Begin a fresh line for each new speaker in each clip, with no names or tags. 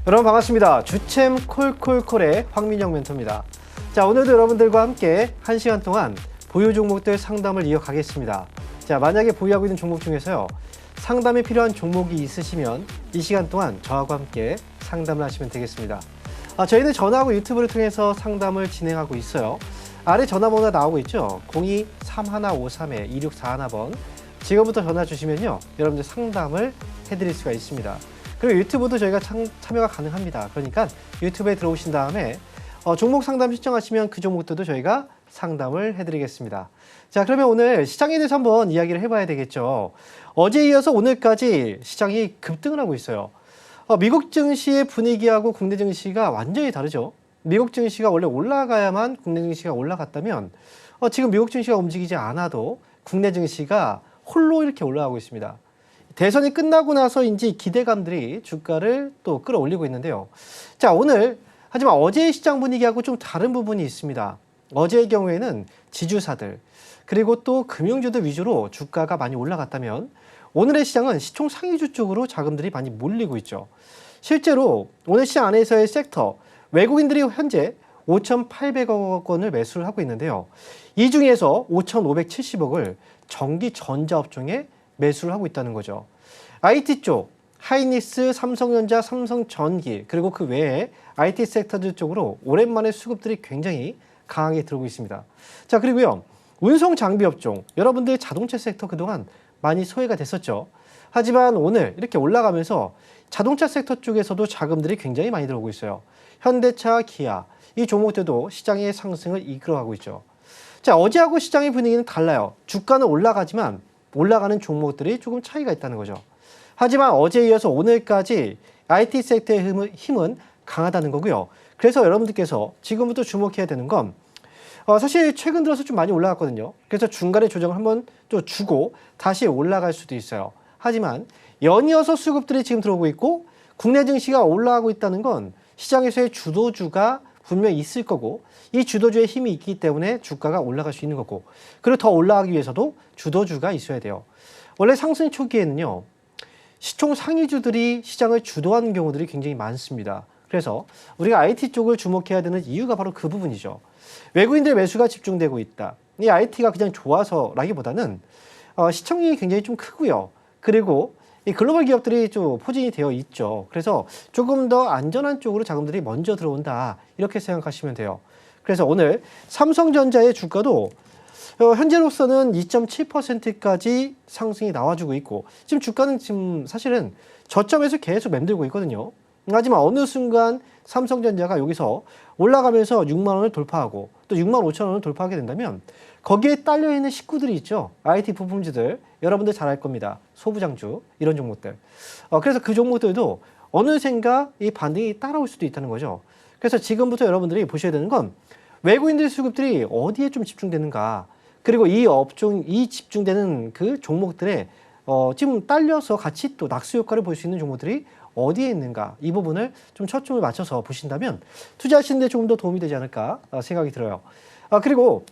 여러분 반갑습니다. 주챔 콜콜콜의 황민영 멘토입니다. 자, 오늘도 여러분들과 함께 1시간 동안 보유 종목들 상담을 이어가겠습니다. 자, 만약에 보유하고 있는 종목 중에서요, 상담이 필요한 종목이 있으시면 이 시간 동안 저하고 함께 상담을 하시면 되겠습니다. 저희는 전화하고 유튜브를 통해서 상담을 진행하고 있어요. 아래 전화번호가 나오고 있죠. 02-3153-2641번. 지금부터 전화 주시면요, 여러분들 상담을 해드릴 수가 있습니다. 그리고 유튜브도 저희가 참여가 가능합니다. 그러니까 유튜브에 들어오신 다음에 종목 상담 신청하시면 그 종목들도 저희가 상담을 해드리겠습니다. 자, 그러면 오늘 시장에 대해서 한번 이야기를 해봐야 되겠죠. 어제에 이어서 오늘까지 시장이 급등을 하고 있어요. 미국 증시의 분위기하고 국내 증시가 완전히 다르죠. 미국 증시가 원래 올라가야만 국내 증시가 올라갔다면 지금 미국 증시가 움직이지 않아도 국내 증시가 홀로 이렇게 올라가고 있습니다. 대선이 끝나고 나서인지 기대감들이 주가를 또 끌어올리고 있는데요. 자, 오늘 하지만 어제의 시장 분위기하고 좀 다른 부분이 있습니다. 어제의 경우에는 지주사들 그리고 또 금융주들 위주로 주가가 많이 올라갔다면 오늘의 시장은 시총 상위주 쪽으로 자금들이 많이 몰리고 있죠. 실제로 오늘 시장 안에서의 섹터, 외국인들이 현재 5,800억 원을 매수를 하고 있는데요. 이 중에서 5,570억을 전기 전자업종에 매수를 하고 있다는 거죠. IT 쪽, 하이닉스, 삼성전자, 삼성전기, 그리고 그 외에 IT 섹터들 쪽으로 오랜만에 수급들이 굉장히 강하게 들어오고 있습니다. 자, 그리고요, 운송 장비 업종, 여러분들 자동차 섹터 그동안 많이 소외가 됐었죠. 하지만 오늘 이렇게 올라가면서 자동차 섹터 쪽에서도 자금들이 굉장히 많이 들어오고 있어요. 현대차, 기아, 이 종목들도 시장의 상승을 이끌어가고 있죠. 자, 어제하고 시장의 분위기는 달라요. 주가는 올라가지만 올라가는 종목들이 조금 차이가 있다는 거죠. 하지만 어제에 이어서 오늘까지 IT 섹터의 힘은 강하다는 거고요. 그래서 여러분들께서 지금부터 주목해야 되는 건 사실 최근 들어서 좀 많이 올라갔거든요. 그래서 중간에 조정을 한번 또 주고 다시 올라갈 수도 있어요. 하지만 연이어서 수급들이 지금 들어오고 있고 국내 증시가 올라가고 있다는 건 시장에서의 주도주가 분명히 있을 거고 이 주도주의 힘이 있기 때문에 주가가 올라갈 수 있는 거고 그리고 더 올라가기 위해서도 주도주가 있어야 돼요. 원래 상승 초기에는요, 시총 상위주들이 시장을 주도하는 경우들이 굉장히 많습니다. 그래서 우리가 IT 쪽을 주목해야 되는 이유가 바로 그 부분이죠. 외국인들 매수가 집중되고 있다. 이 IT가 그냥 좋아서라기보다는 시총이 굉장히 좀 크고요. 그리고 이 글로벌 기업들이 좀 포진이 되어 있죠. 그래서 조금 더 안전한 쪽으로 자금들이 먼저 들어온다. 이렇게 생각하시면 돼요. 그래서 오늘 삼성전자의 주가도 현재로서는 2.7%까지 상승이 나와주고 있고 지금 주가는 지금 사실은 저점에서 계속 맴돌고 있거든요. 하지만 어느 순간 삼성전자가 여기서 올라가면서 6만 원을 돌파하고 또 6만 5천 원을 돌파하게 된다면 거기에 딸려있는 식구들이 있죠. IT 부품주들 여러분들 잘 알 겁니다. 소부장주 이런 종목들. 그래서 그 종목들도 어느샌가 이 반등이 따라올 수도 있다는 거죠. 그래서 지금부터 여러분들이 보셔야 되는 건 외국인들 수급들이 어디에 좀 집중되는가 그리고 이 업종, 이 집중되는 그 종목들에 지금 딸려서 같이 또 낙수 효과를 볼 수 있는 종목들이 어디에 있는가 이 부분을 좀 초점을 맞춰서 보신다면 투자하시는 데 조금 더 도움이 되지 않을까 생각이 들어요. 그리고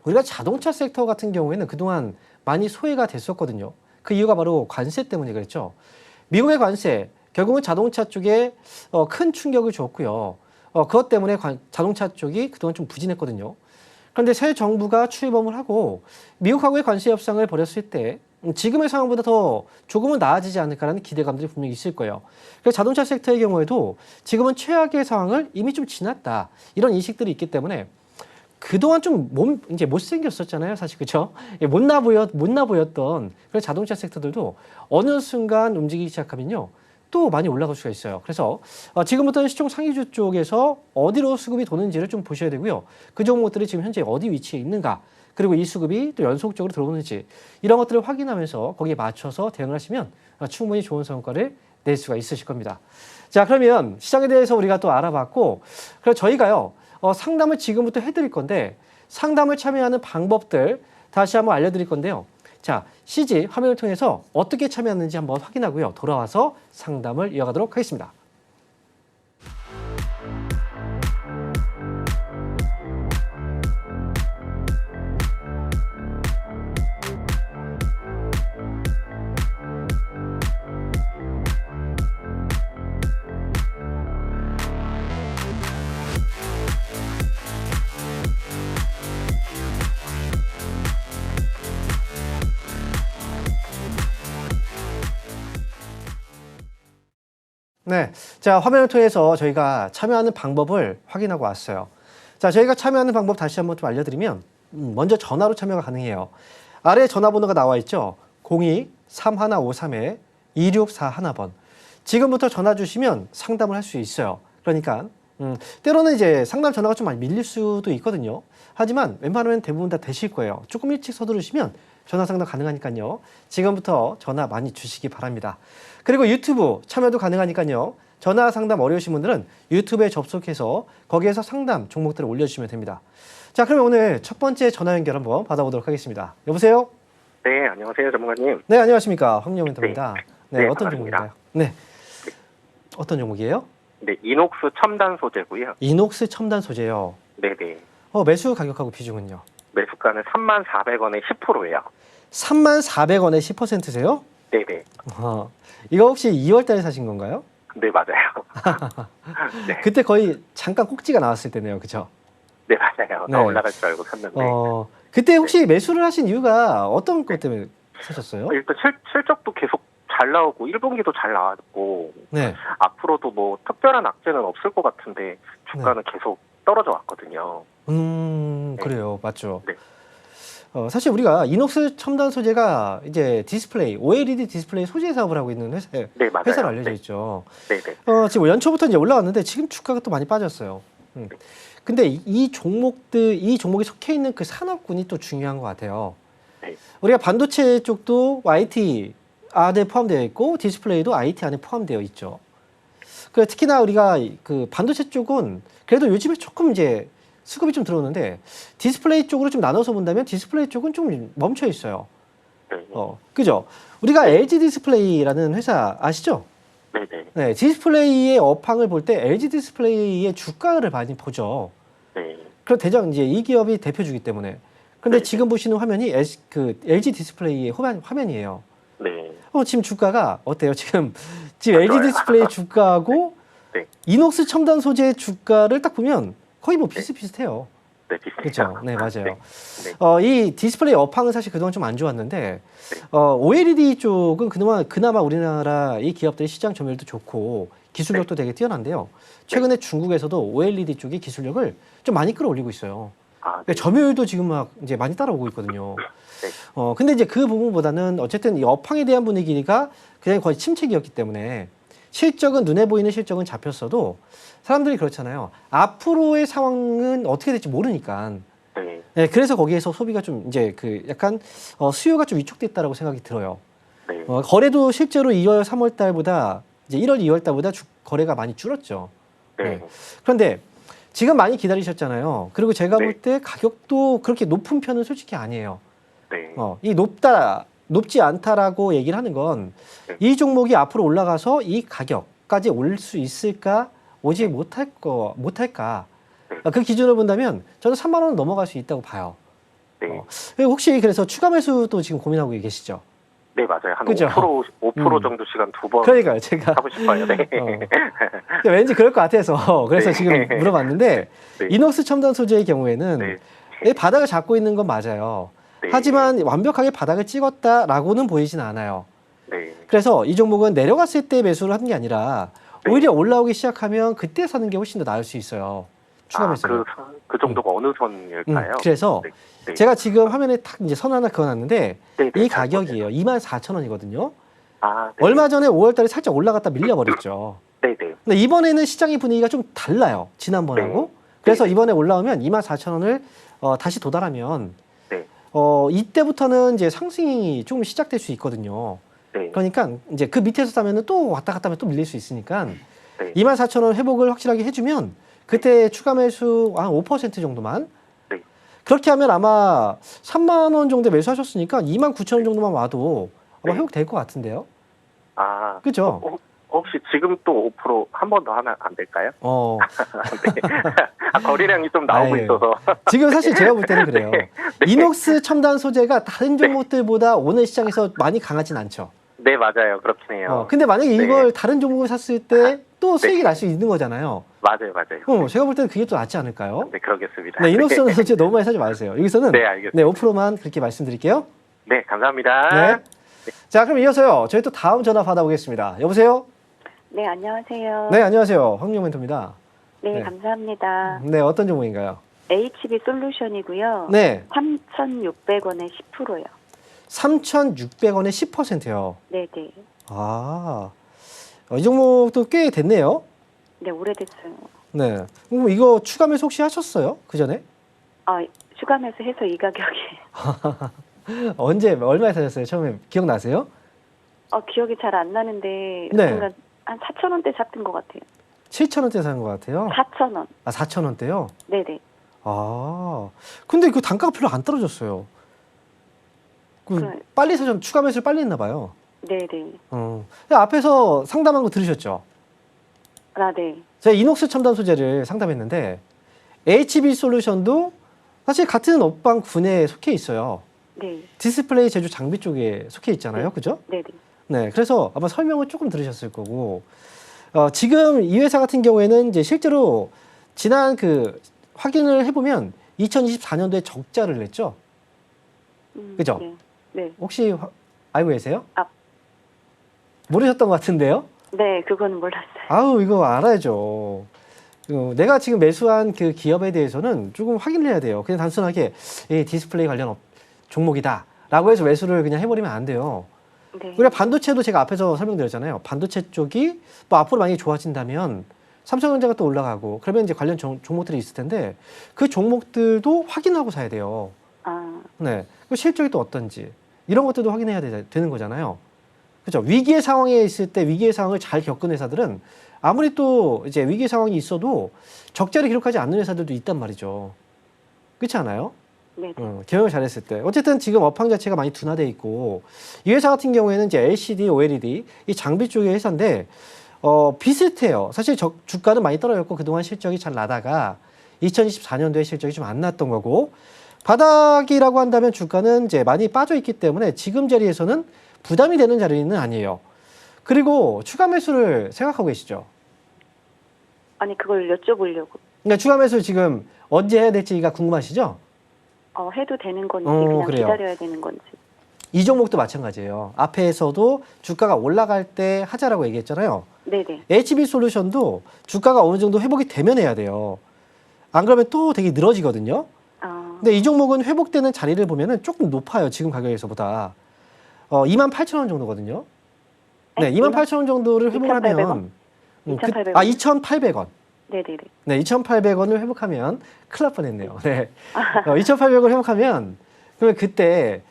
우리가 자동차 섹터 같은 경우에는 그동안 많이 소외가 됐었거든요. 그 이유가 바로 관세 때문에 그랬죠. 미국의 관세, 결국은 자동차 쪽에 큰 충격을 줬고요. 그것 때문에 자동차 쪽이 그동안 좀 부진했거든요. 그런데 새 정부가 출범을 하고 미국하고의 관세 협상을 벌였을 때 지금의 상황보다 더 조금은 나아지지 않을까라는 기대감들이 분명히 있을 거예요. 그래서 자동차 섹터의 경우에도 지금은 최악의 상황을 이미 좀 지났다. 이런 인식들이 있기 때문에 그동안 좀 이제 못생겼었잖아요. 사실 그렇죠? 못나 보였던 그런 자동차 섹터들도 어느 순간 움직이기 시작하면요. 또 많이 올라갈 수가 있어요. 그래서 지금부터는 시총 상위주 쪽에서 어디로 수급이 도는지를 좀 보셔야 되고요. 그 종목들이 지금 현재 어디 위치에 있는가 그리고 이 수급이 또 연속적으로 들어오는지 이런 것들을 확인하면서 거기에 맞춰서 대응을 하시면 충분히 좋은 성과를 낼 수가 있으실 겁니다. 자, 그러면 시장에 대해서 우리가 또 알아봤고 그래서 저희가요. 상담을 지금부터 해드릴 건데 상담을 참여하는 방법들 다시 한번 알려드릴 건데요. 자, CG 화면을 통해서 어떻게 참여하는지 한번 확인하고요. 돌아와서 상담을 이어가도록 하겠습니다. 네. 자, 화면을 통해서 저희가 참여하는 방법을 확인하고 왔어요. 자, 저희가 참여하는 방법 다시 한번 좀 알려드리면, 먼저 전화로 참여가 가능해요. 아래에 전화번호가 나와 있죠. 02-3153-2641번. 지금부터 전화 주시면 상담을 할 수 있어요. 그러니까, 때로는 이제 상담 전화가 좀 많이 밀릴 수도 있거든요. 하지만 웬만하면 대부분 다 되실 거예요. 조금 일찍 서두르시면 전화 상담 가능하니까요. 지금부터 전화 많이 주시기 바랍니다. 그리고 유튜브 참여도 가능하니까요. 전화 상담 어려우신 분들은 유튜브에 접속해서 거기에서 상담 종목들을 올려주시면 됩니다. 자, 그러면 오늘 첫 번째 전화 연결 한번 받아보도록 하겠습니다. 여보세요?
네, 안녕하세요, 전문가님.
네, 안녕하십니까. 황영 멘토입니다. 네,
네,
어떤
반갑습니다.
종목인가요? 네. 어떤 종목이에요?
네, 이녹스 첨단 소재고요.
이녹스 첨단 소재요.
네네.
매수 가격하고 비중은요?
매수가는 34,000원에 10%예요.
34,000원에 10%세요?
네네.
이거 혹시 2월 달에 사신 건가요?
네, 맞아요. 네.
그때 거의 잠깐 꼭지가 나왔을 때네요. 그죠?
네, 맞아요.
네.
더 올라갈 줄 알고 샀는데.
그때 혹시 매수를 하신 이유가 어떤 것 때문에 사셨어요?
일단 실적도 계속 잘 나오고 1분기도 잘 나왔고
네.
앞으로도 뭐 특별한 악재는 없을 것 같은데 주가는 계속 떨어져 왔거든요.
그래요. 맞죠.
네.
사실 우리가 이녹스 첨단 소재가 이제 디스플레이, OLED 디스플레이 소재 사업을 하고 있는
네, 맞아요.
회사로 알려져
네.
있죠.
네네.
지금 연초부터 이제 올라왔는데 지금 주가가 또 많이 빠졌어요. 근데 이 종목에 속해 있는 그 산업군이 또 중요한 것 같아요.
네.
우리가 반도체 쪽도 IT 안에 포함되어 있고 디스플레이도 IT 안에 포함되어 있죠. 특히나 우리가 그 반도체 쪽은 그래도 요즘에 조금 이제 수급이 좀 들어오는데 디스플레이 쪽으로 좀 나눠서 본다면 디스플레이 쪽은 좀 멈춰 있어요.
네.
그죠? 우리가 LG 디스플레이라는 회사 아시죠?
네네.
네, 디스플레이의 업황을 볼 때 LG 디스플레이의 주가를 많이 보죠.
네.
그럼 대장 이제 이 기업이 대표주기 때문에. 근데
네.
지금 보시는 화면이 LG 디스플레이의 화면이에요.
네.
지금 주가가 어때요? 지금 LG 디스플레이 주가하고
네.
이녹스 첨단 소재의 주가를 딱 보면 거의 뭐 비슷비슷해요.
네, 비슷해요.
그렇죠? 네, 맞아요.
네.
이 디스플레이 업황은 사실 그동안 좀 안 좋았는데 OLED 쪽은 그나마 우리나라 이 기업들의 시장 점유율도 좋고 기술력도 되게 뛰어난데요. 최근에 중국에서도 OLED 쪽의 기술력을 좀 많이 끌어올리고 있어요.
네.
점유율도 지금 막 이제 많이 따라오고 있거든요.
네.
근데 이제 그 부분보다는 어쨌든 이 업황에 대한 분위기가 그냥 거의 침체기였기 때문에 실적은 눈에 보이는 실적은 잡혔어도 사람들이 그렇잖아요. 앞으로의 상황은 어떻게 될지 모르니까.
네.
네, 그래서 거기에서 소비가 좀 이제 그 약간 수요가 좀 위축됐다라고 생각이 들어요.
네.
거래도 실제로 2월, 3월 달보다 이제 1월, 2월 달보다 거래가 많이 줄었죠.
네.
그런데 지금 많이 기다리셨잖아요. 그리고 제가
네.
볼 때 가격도 그렇게 높은 편은 솔직히 아니에요.
네.
이 높지 않다라고 얘기를 하는 건 이
네.
종목이 앞으로 올라가서 이 가격까지 올 수 있을까, 오지 못할까.
네.
그 기준을 본다면 저는 3만 원은 넘어갈 수 있다고 봐요.
네.
혹시 그래서 추가 매수도 지금 고민하고 계시죠?
네, 맞아요. 한
그죠?
5% 정도 시간 2번
그러니까요, 제가
하고 싶어요. 네.
왠지 그럴 것 같아서 그래서
네.
지금 물어봤는데
네.
이녹스 첨단 소재의 경우에는
네.
이 바닥을 잡고 있는 건 맞아요.
네.
하지만 완벽하게 바닥을 찍었다라고는 보이진 않아요.
네.
그래서 이 종목은 내려갔을 때 매수를 하는 게 아니라
네.
오히려 올라오기 시작하면 그때 사는 게 훨씬 더 나을 수 있어요. 추가 매수를.
그 정도가 어느 선일까요?
그래서
네. 네.
제가 지금 화면에 탁 이제 선 하나 그어놨는데
네, 네,
이
잘
가격이에요. 24,000원이거든요.
네.
얼마 전에 5월달에 살짝 올라갔다 밀려버렸죠.
네, 네.
근데 이번에는 시장의 분위기가 좀 달라요. 지난번하고.
네.
그래서
네.
이번에 올라오면 24,000원을 다시 도달하면
네.
이때부터는 이제 상승이 좀 시작될 수 있거든요.
네.
그러니까 이제 그 밑에서 사면은 또 왔다 갔다 하면 또 밀릴 수 있으니까
네.
24,000원 회복을 확실하게 해주면 그때 추가 매수 한 5% 정도만
네.
그렇게 하면 아마 3만 원 정도 매수하셨으니까 29,000원 정도만 와도 아마
네.
회복될 것 같은데요.
아,
그죠?
혹시 지금 또 5% 한 번 더 하면 안 될까요? 네. 거래량이 좀 나오고
아유.
있어서.
지금 사실 제가 볼 때는 그래요.
네.
이녹스 첨단 소재가 다른 종목들보다 오늘 시장에서 많이 강하진 않죠.
네, 맞아요. 그렇긴 해요.
근데 만약에
네.
이걸 다른 종목을 샀을 때 또 수익이 날 수 있는 거잖아요.
맞아요, 맞아요.
제가 볼 때는 그게 또 낫지 않을까요?
네, 그러겠습니다.
네, 이녹스 소재 너무 많이 사지 마세요. 여기서는
네, 알겠습니다.
네, 5%만 그렇게 말씀드릴게요.
네, 감사합니다.
네. 자, 그럼 이어서요. 저희 또 다음 전화 받아보겠습니다. 여보세요?
네, 안녕하세요.
네, 안녕하세요. 황민영 멘토입니다.
네,
네.
감사합니다.
네, 어떤 종목인가요?
HB 솔루션이고요.
네,
3,600원에 10%요.
3,600원에 10%요.
네, 네.
아, 이 종목도 꽤 됐네요.
네, 오래됐어요.
네. 그럼 이거 추가 매수 혹시 하셨어요? 그 전에?
아, 추가매수 해서 이 가격에.
언제, 얼마에 사셨어요? 처음에 기억나세요?
기억이 잘 안 나는데
네.
뭔가 한 4,000원대 잡힌 것 같아요.
7,000원대 산 것 같아요.
4,000원.
아, 4,000원대요?
네, 네.
아, 근데 그 단가가 별로 안 떨어졌어요. 빨리 사전 추가 매수를 빨리 했나 봐요.
네, 네.
앞에서 상담한 거 들으셨죠?
아, 네.
제가 이녹스 첨단 소재를 상담했는데 HB 솔루션도 사실 같은 업방 군에 속해 있어요.
네.
디스플레이 제조 장비 쪽에 속해 있잖아요.
네.
그죠?
네, 네.
네. 그래서 아마 설명을 조금 들으셨을 거고, 지금 이 회사 같은 경우에는 이제 실제로 지난 확인을 해보면 2024년도에 적자를 냈죠. 그죠?
네. 네.
혹시 알고 계세요?
아.
모르셨던 것 같은데요?
네, 그건 몰랐어요.
아우, 이거 알아야죠. 내가 지금 매수한 그 기업에 대해서는 조금 확인을 해야 돼요. 그냥 단순하게 이 디스플레이 관련 종목이다 라고 해서 매수를 그냥 해버리면 안 돼요.
네.
우리가 반도체도 제가 앞에서 설명드렸잖아요. 반도체 쪽이 뭐 앞으로 만약에 좋아진다면 삼성전자가 또 올라가고 그러면 이제 관련 종목들이 있을 텐데 그 종목들도 확인하고 사야 돼요.
아,
네. 그 실적이 또 어떤지 이런 것들도 확인해야 되는 거잖아요. 그렇죠. 위기의 상황에 있을 때 위기의 상황을 잘 겪은 회사들은 아무리 또 이제 위기 상황이 있어도 적자를 기록하지 않는 회사들도 있단 말이죠. 그렇지 않아요?
네.
경영을 잘했을 때. 어쨌든 지금 업황 자체가 많이 둔화돼 있고 이 회사 같은 경우에는 이제 LCD, OLED 이 장비 쪽의 회사인데 비슷해요. 사실 주가는 많이 떨어졌고 그동안 실적이 잘 나다가 2024년도에 실적이 좀 안 났던 거고 바닥이라고 한다면 주가는 이제 많이 빠져 있기 때문에 지금 자리에서는 부담이 되는 자리는 아니에요. 그리고 추가 매수를 생각하고 계시죠?
아니, 그걸 여쭤보려고.
그러니까 추가 매수 지금 언제 해야 될지가 궁금하시죠?
해도 되는 건지 그냥
그래요.
기다려야 되는 건지.
이 종목도 마찬가지예요. 앞에서도 주가가 올라갈 때 하자라고 얘기했잖아요.
네네.
HB 솔루션도 주가가 어느 정도 회복이 되면 해야 돼요. 안 그러면 또 되게 늘어지거든요. 근데 이 종목은 회복되는 자리를 보면은 조금 높아요. 지금 가격에서보다. 28,000원 정도거든요. 네, 28,000원 정도를 회복을
2,800원?
하면
2,800원?
2,800원.
네네네.
네, 2,800원을 회복하면 큰일 날 뻔했네요. 네. 2,800원 회복하면 그러면 그때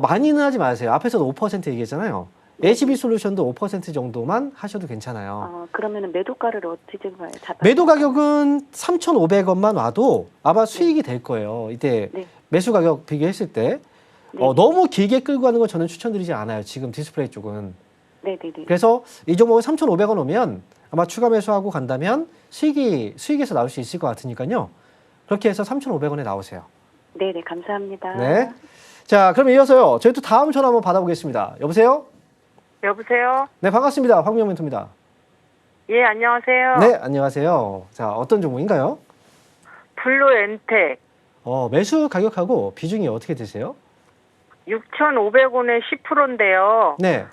많이는 하지 마세요. 앞에서도 5% 얘기했잖아요. HB 솔루션도 5% 정도만 하셔도 괜찮아요.
그러면은 매도가를 어떻게 잡아요?
매도 가격은 3,500원만 와도 아마 수익이 될 거예요. 이때
네.
매수 가격 비교했을 때
네.
너무 길게 끌고 가는 건 저는 추천드리지 않아요. 지금 디스플레이 쪽은.
네네네.
그래서 이 종목은 3,500원 오면 아마 추가 매수하고 간다면 수익에서 나올 수 있을 것 같으니까요. 그렇게 해서 3,500원에 나오세요.
네네, 감사합니다.
네. 자, 그럼 이어서요. 저희 또 다음 전화 한번 받아보겠습니다. 여보세요?
여보세요?
네, 반갑습니다. 황민영 멘토입니다.
예, 안녕하세요.
네, 안녕하세요. 자, 어떤 종목인가요?
블루엔텍
매수 가격하고 비중이 어떻게 되세요?
6,500원에 10%인데요.
네,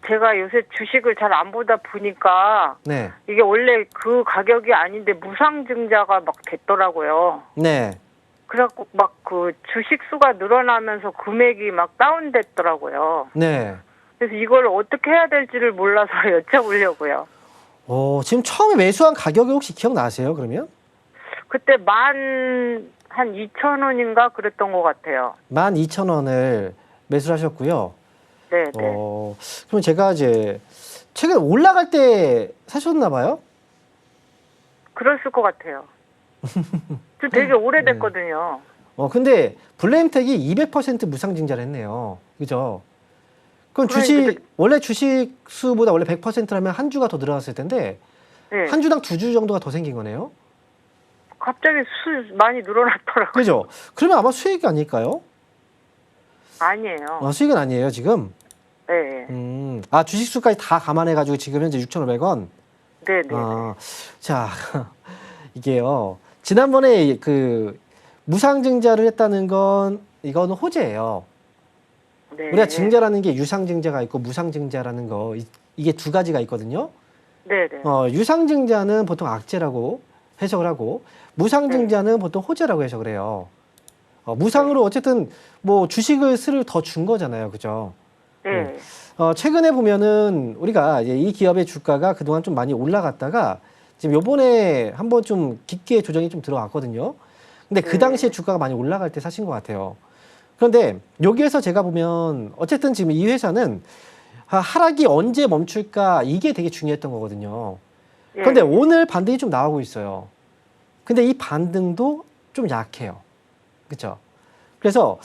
제가 요새 주식을 잘 안 보다 보니까
네,
이게 원래 그 가격이 아닌데 무상증자가 막 됐더라고요.
네.
그래갖고 막 그 주식 수가 늘어나면서 금액이 막 다운됐더라고요.
네.
그래서 이걸 어떻게 해야 될지를 몰라서 여쭤보려고요.
지금 처음에 매수한 가격이 혹시 기억나세요, 그러면?
그때 한 2,000원인가 그랬던 것 같아요.
12,000원을 매수를 하셨고요.
네, 네.
그럼 제가 이제 최근에 올라갈 때 사셨나 봐요?
그랬을 것 같아요. 저 되게 오래됐거든요.
근데 블루엠텍이 200% 무상증자를 했네요. 그죠? 그럼
그러니까
원래 주식 수보다 원래 100%라면 한 주가 더 늘어났을 텐데,
네.
한 주당 2주 정도가 더 생긴 거네요?
갑자기 수 많이 늘어났더라고요.
그죠? 그러면 아마 수익이 아닐까요?
아니에요.
수익은 아니에요, 지금?
네.
주식 수까지 다 감안해가지고 지금 현재 6,500원?
네네.
자, 이게요. 지난번에 무상증자를 했다는 이거는 호재예요.
네.
우리가 증자라는 게 유상증자가 있고 무상증자라는 거, 이게 두 가지가 있거든요.
네네.
유상증자는 보통 악재라고 해석을 하고 무상증자는 보통 호재라고 해석을 해요. 무상으로 어쨌든 뭐 주식을 스를 더 준 거잖아요, 그죠?
네.
최근에 보면은 우리가 이제 이 기업의 주가가 그동안 좀 많이 올라갔다가 지금 요번에 한번 좀 깊게 조정이 좀 들어왔거든요. 근데 그 당시에 주가가 많이 올라갈 때 사신 것 같아요. 그런데 여기에서 제가 보면 어쨌든 지금 이 회사는 하락이 언제 멈출까 이게 되게 중요했던 거거든요. 그런데 오늘 반등이 좀 나오고 있어요. 근데 이 반등도 좀 약해요. 그렇죠? 그래서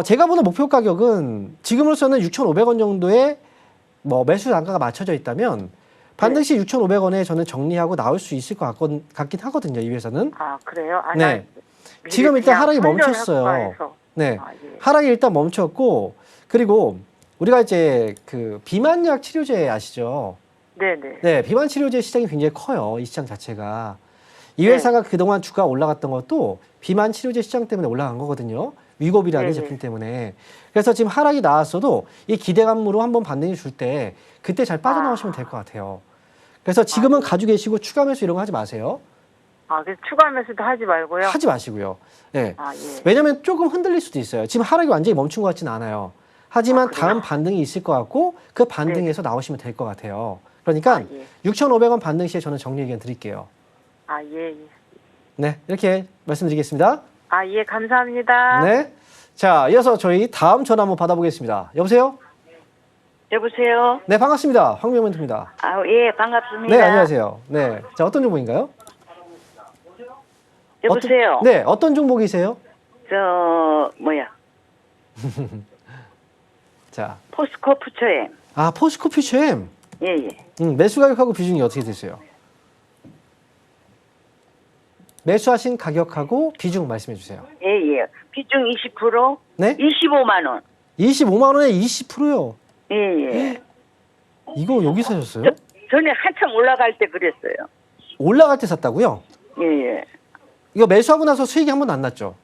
제가 보는 목표 가격은 지금으로서는 6,500원 정도의 뭐 매수 단가가 맞춰져 있다면 반드시 6,500원에 저는 정리하고 나올 수 있을 것 같긴 하거든요. 이 회사는.
아, 그래요? 아,
네.
나
지금 일단
그냥
하락이
손절할까
멈췄어요.
해서.
네.
아, 예.
하락이 일단 멈췄고 그리고 우리가 이제 그 비만약 치료제 아시죠?
네네.
네, 비만 치료제 시장이 굉장히 커요. 이 시장 자체가. 이 회사가 그동안 주가가 올라갔던 것도 비만 치료제 시장 때문에 올라간 거거든요. 위고비라는 제품 때문에. 그래서 지금 하락이 나왔어도 이 기대감으로 한번 반등이 줄 때 그때 잘 빠져나오시면 될 것 같아요. 그래서 지금은 가지고 계시고 추가 매수 이런 거 하지 마세요.
아, 그래서 추가 매수도 하지 말고요?
하지 마시고요. 네.
아, 예.
왜냐면 조금 흔들릴 수도 있어요. 지금 하락이 완전히 멈춘 것 같지는 않아요. 하지만 다음 반등이 있을 것 같고 그 반등에서 나오시면 될 것 같아요. 그러니까 6,500원 반등 시에 저는 정리 의견 드릴게요.
아, 예.
네, 이렇게 말씀드리겠습니다.
아, 예, 감사합니다.
네. 자, 이어서 저희 다음 전화 한번 받아보겠습니다. 여보세요?
여보세요?
네, 반갑습니다. 황명멘트입니다
아, 예, 반갑습니다.
네, 안녕하세요. 네. 자, 어떤 종목인가요?
여보세요?
네, 어떤 종목이세요? 자,
포스코 푸처엠.
포스코 퓨처엠.
예, 예.
매수 가격하고 비중이 어떻게 되세요? 매수하신 가격하고 비중 말씀해 주세요.
예, 예. 비중 20%?
네?
25만원.
25만 원에 20%요.
예, 예.
이거 여기 사셨어요?
전에 한참 올라갈 때 그랬어요.
올라갈 때 샀다고요?
예, 예.
이거 매수하고 나서 수익이 한 번도 안 났죠?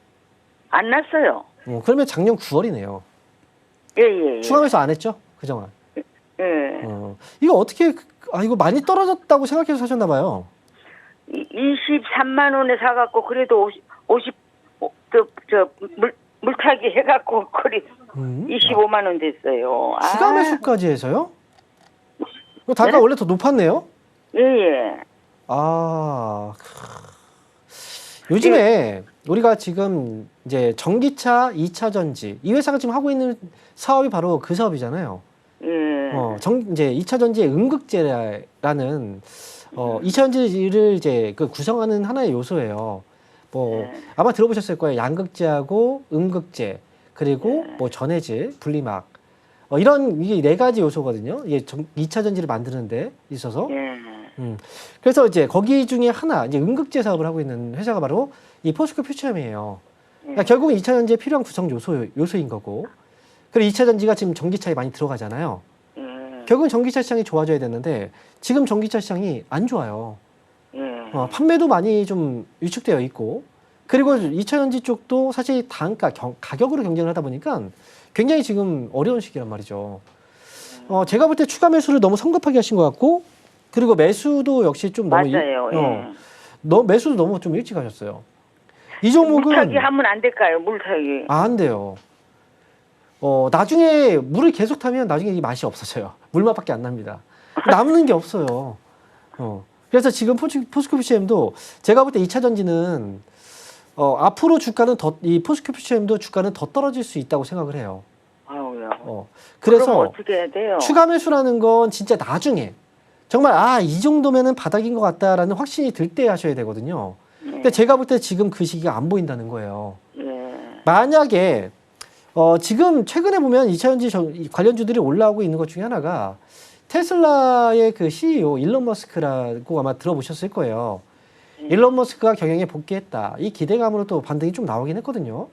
안 났어요.
그러면 작년 9월이네요.
예, 예, 예.
추가 매수 안 했죠? 그정안.
예.
이거 어떻게 이거 많이 떨어졌다고 생각해서 사셨나 봐요.
23만원에 사갖고, 그래도 50, 물타기 해갖고, 그래, 25만원 됐어요.
추가 매수까지 해서요? 이거 단가 원래 더 높았네요?
예, 예.
요즘에 우리가 지금 이제 전기차 2차 전지, 이 회사가 지금 하고 있는 사업이 바로 그 사업이잖아요.
예.
이제 2차 전지의 음극재라는 2차 전지를 이제 그 구성하는 하나의 요소예요. 아마 들어보셨을 거예요. 양극재하고 음극재, 그리고 전해질, 분리막. 이런 이게 네 가지 요소거든요. 이게 2차 전지를 만드는 데 있어서. 그래서 이제 거기 중에 하나, 이제 음극재 사업을 하고 있는 회사가 바로 이 포스코 퓨처엠이에요. 그러니까 결국은 2차 전지에 필요한 구성 요소인 거고. 그리고 2차 전지가 지금 전기차에 많이 들어가잖아요. 결국은 전기차 시장이 좋아져야 되는데 지금 전기차 시장이 안 좋아요. 판매도 많이 좀 위축되어 있고, 그리고 2차 전지 쪽도 사실 단가, 가격으로 경쟁을 하다 보니까 굉장히 지금 어려운 시기란 말이죠. 제가 볼 때 추가 매수를 너무 성급하게 하신 것 같고, 그리고 매수도 역시 좀 너무
맞아요.
매수도 너무 좀 일찍 하셨어요. 이 종목은
물타기 하면 안 될까요? 물타기.
안 돼요. 나중에 물을 계속 타면 나중에 이 맛이 없어져요. 물맛밖에 안 납니다. 남는 게 없어요. 그래서 지금 포스코 퓨처엠도 제가 볼 때 2차 전지는 앞으로 이 포스코 퓨처엠도 주가는 더 떨어질 수 있다고 생각을 해요.
아우야.
그래서
그럼 어떻게 해야 돼요?
추가 매수라는 건 진짜 나중에 정말 이 정도면은 바닥인 것 같다라는 확신이 들 때 하셔야 되거든요. 근데 제가 볼 때 지금 그 시기가 안 보인다는 거예요. 만약에 지금 최근에 보면 2차 전지 관련주들이 올라오고 있는 것 중에 하나가 테슬라의 그 CEO 일론 머스크라고 아마 들어보셨을 거예요. 일론 머스크가 경영에 복귀했다. 이 기대감으로 또 반등이 좀 나오긴 했거든요.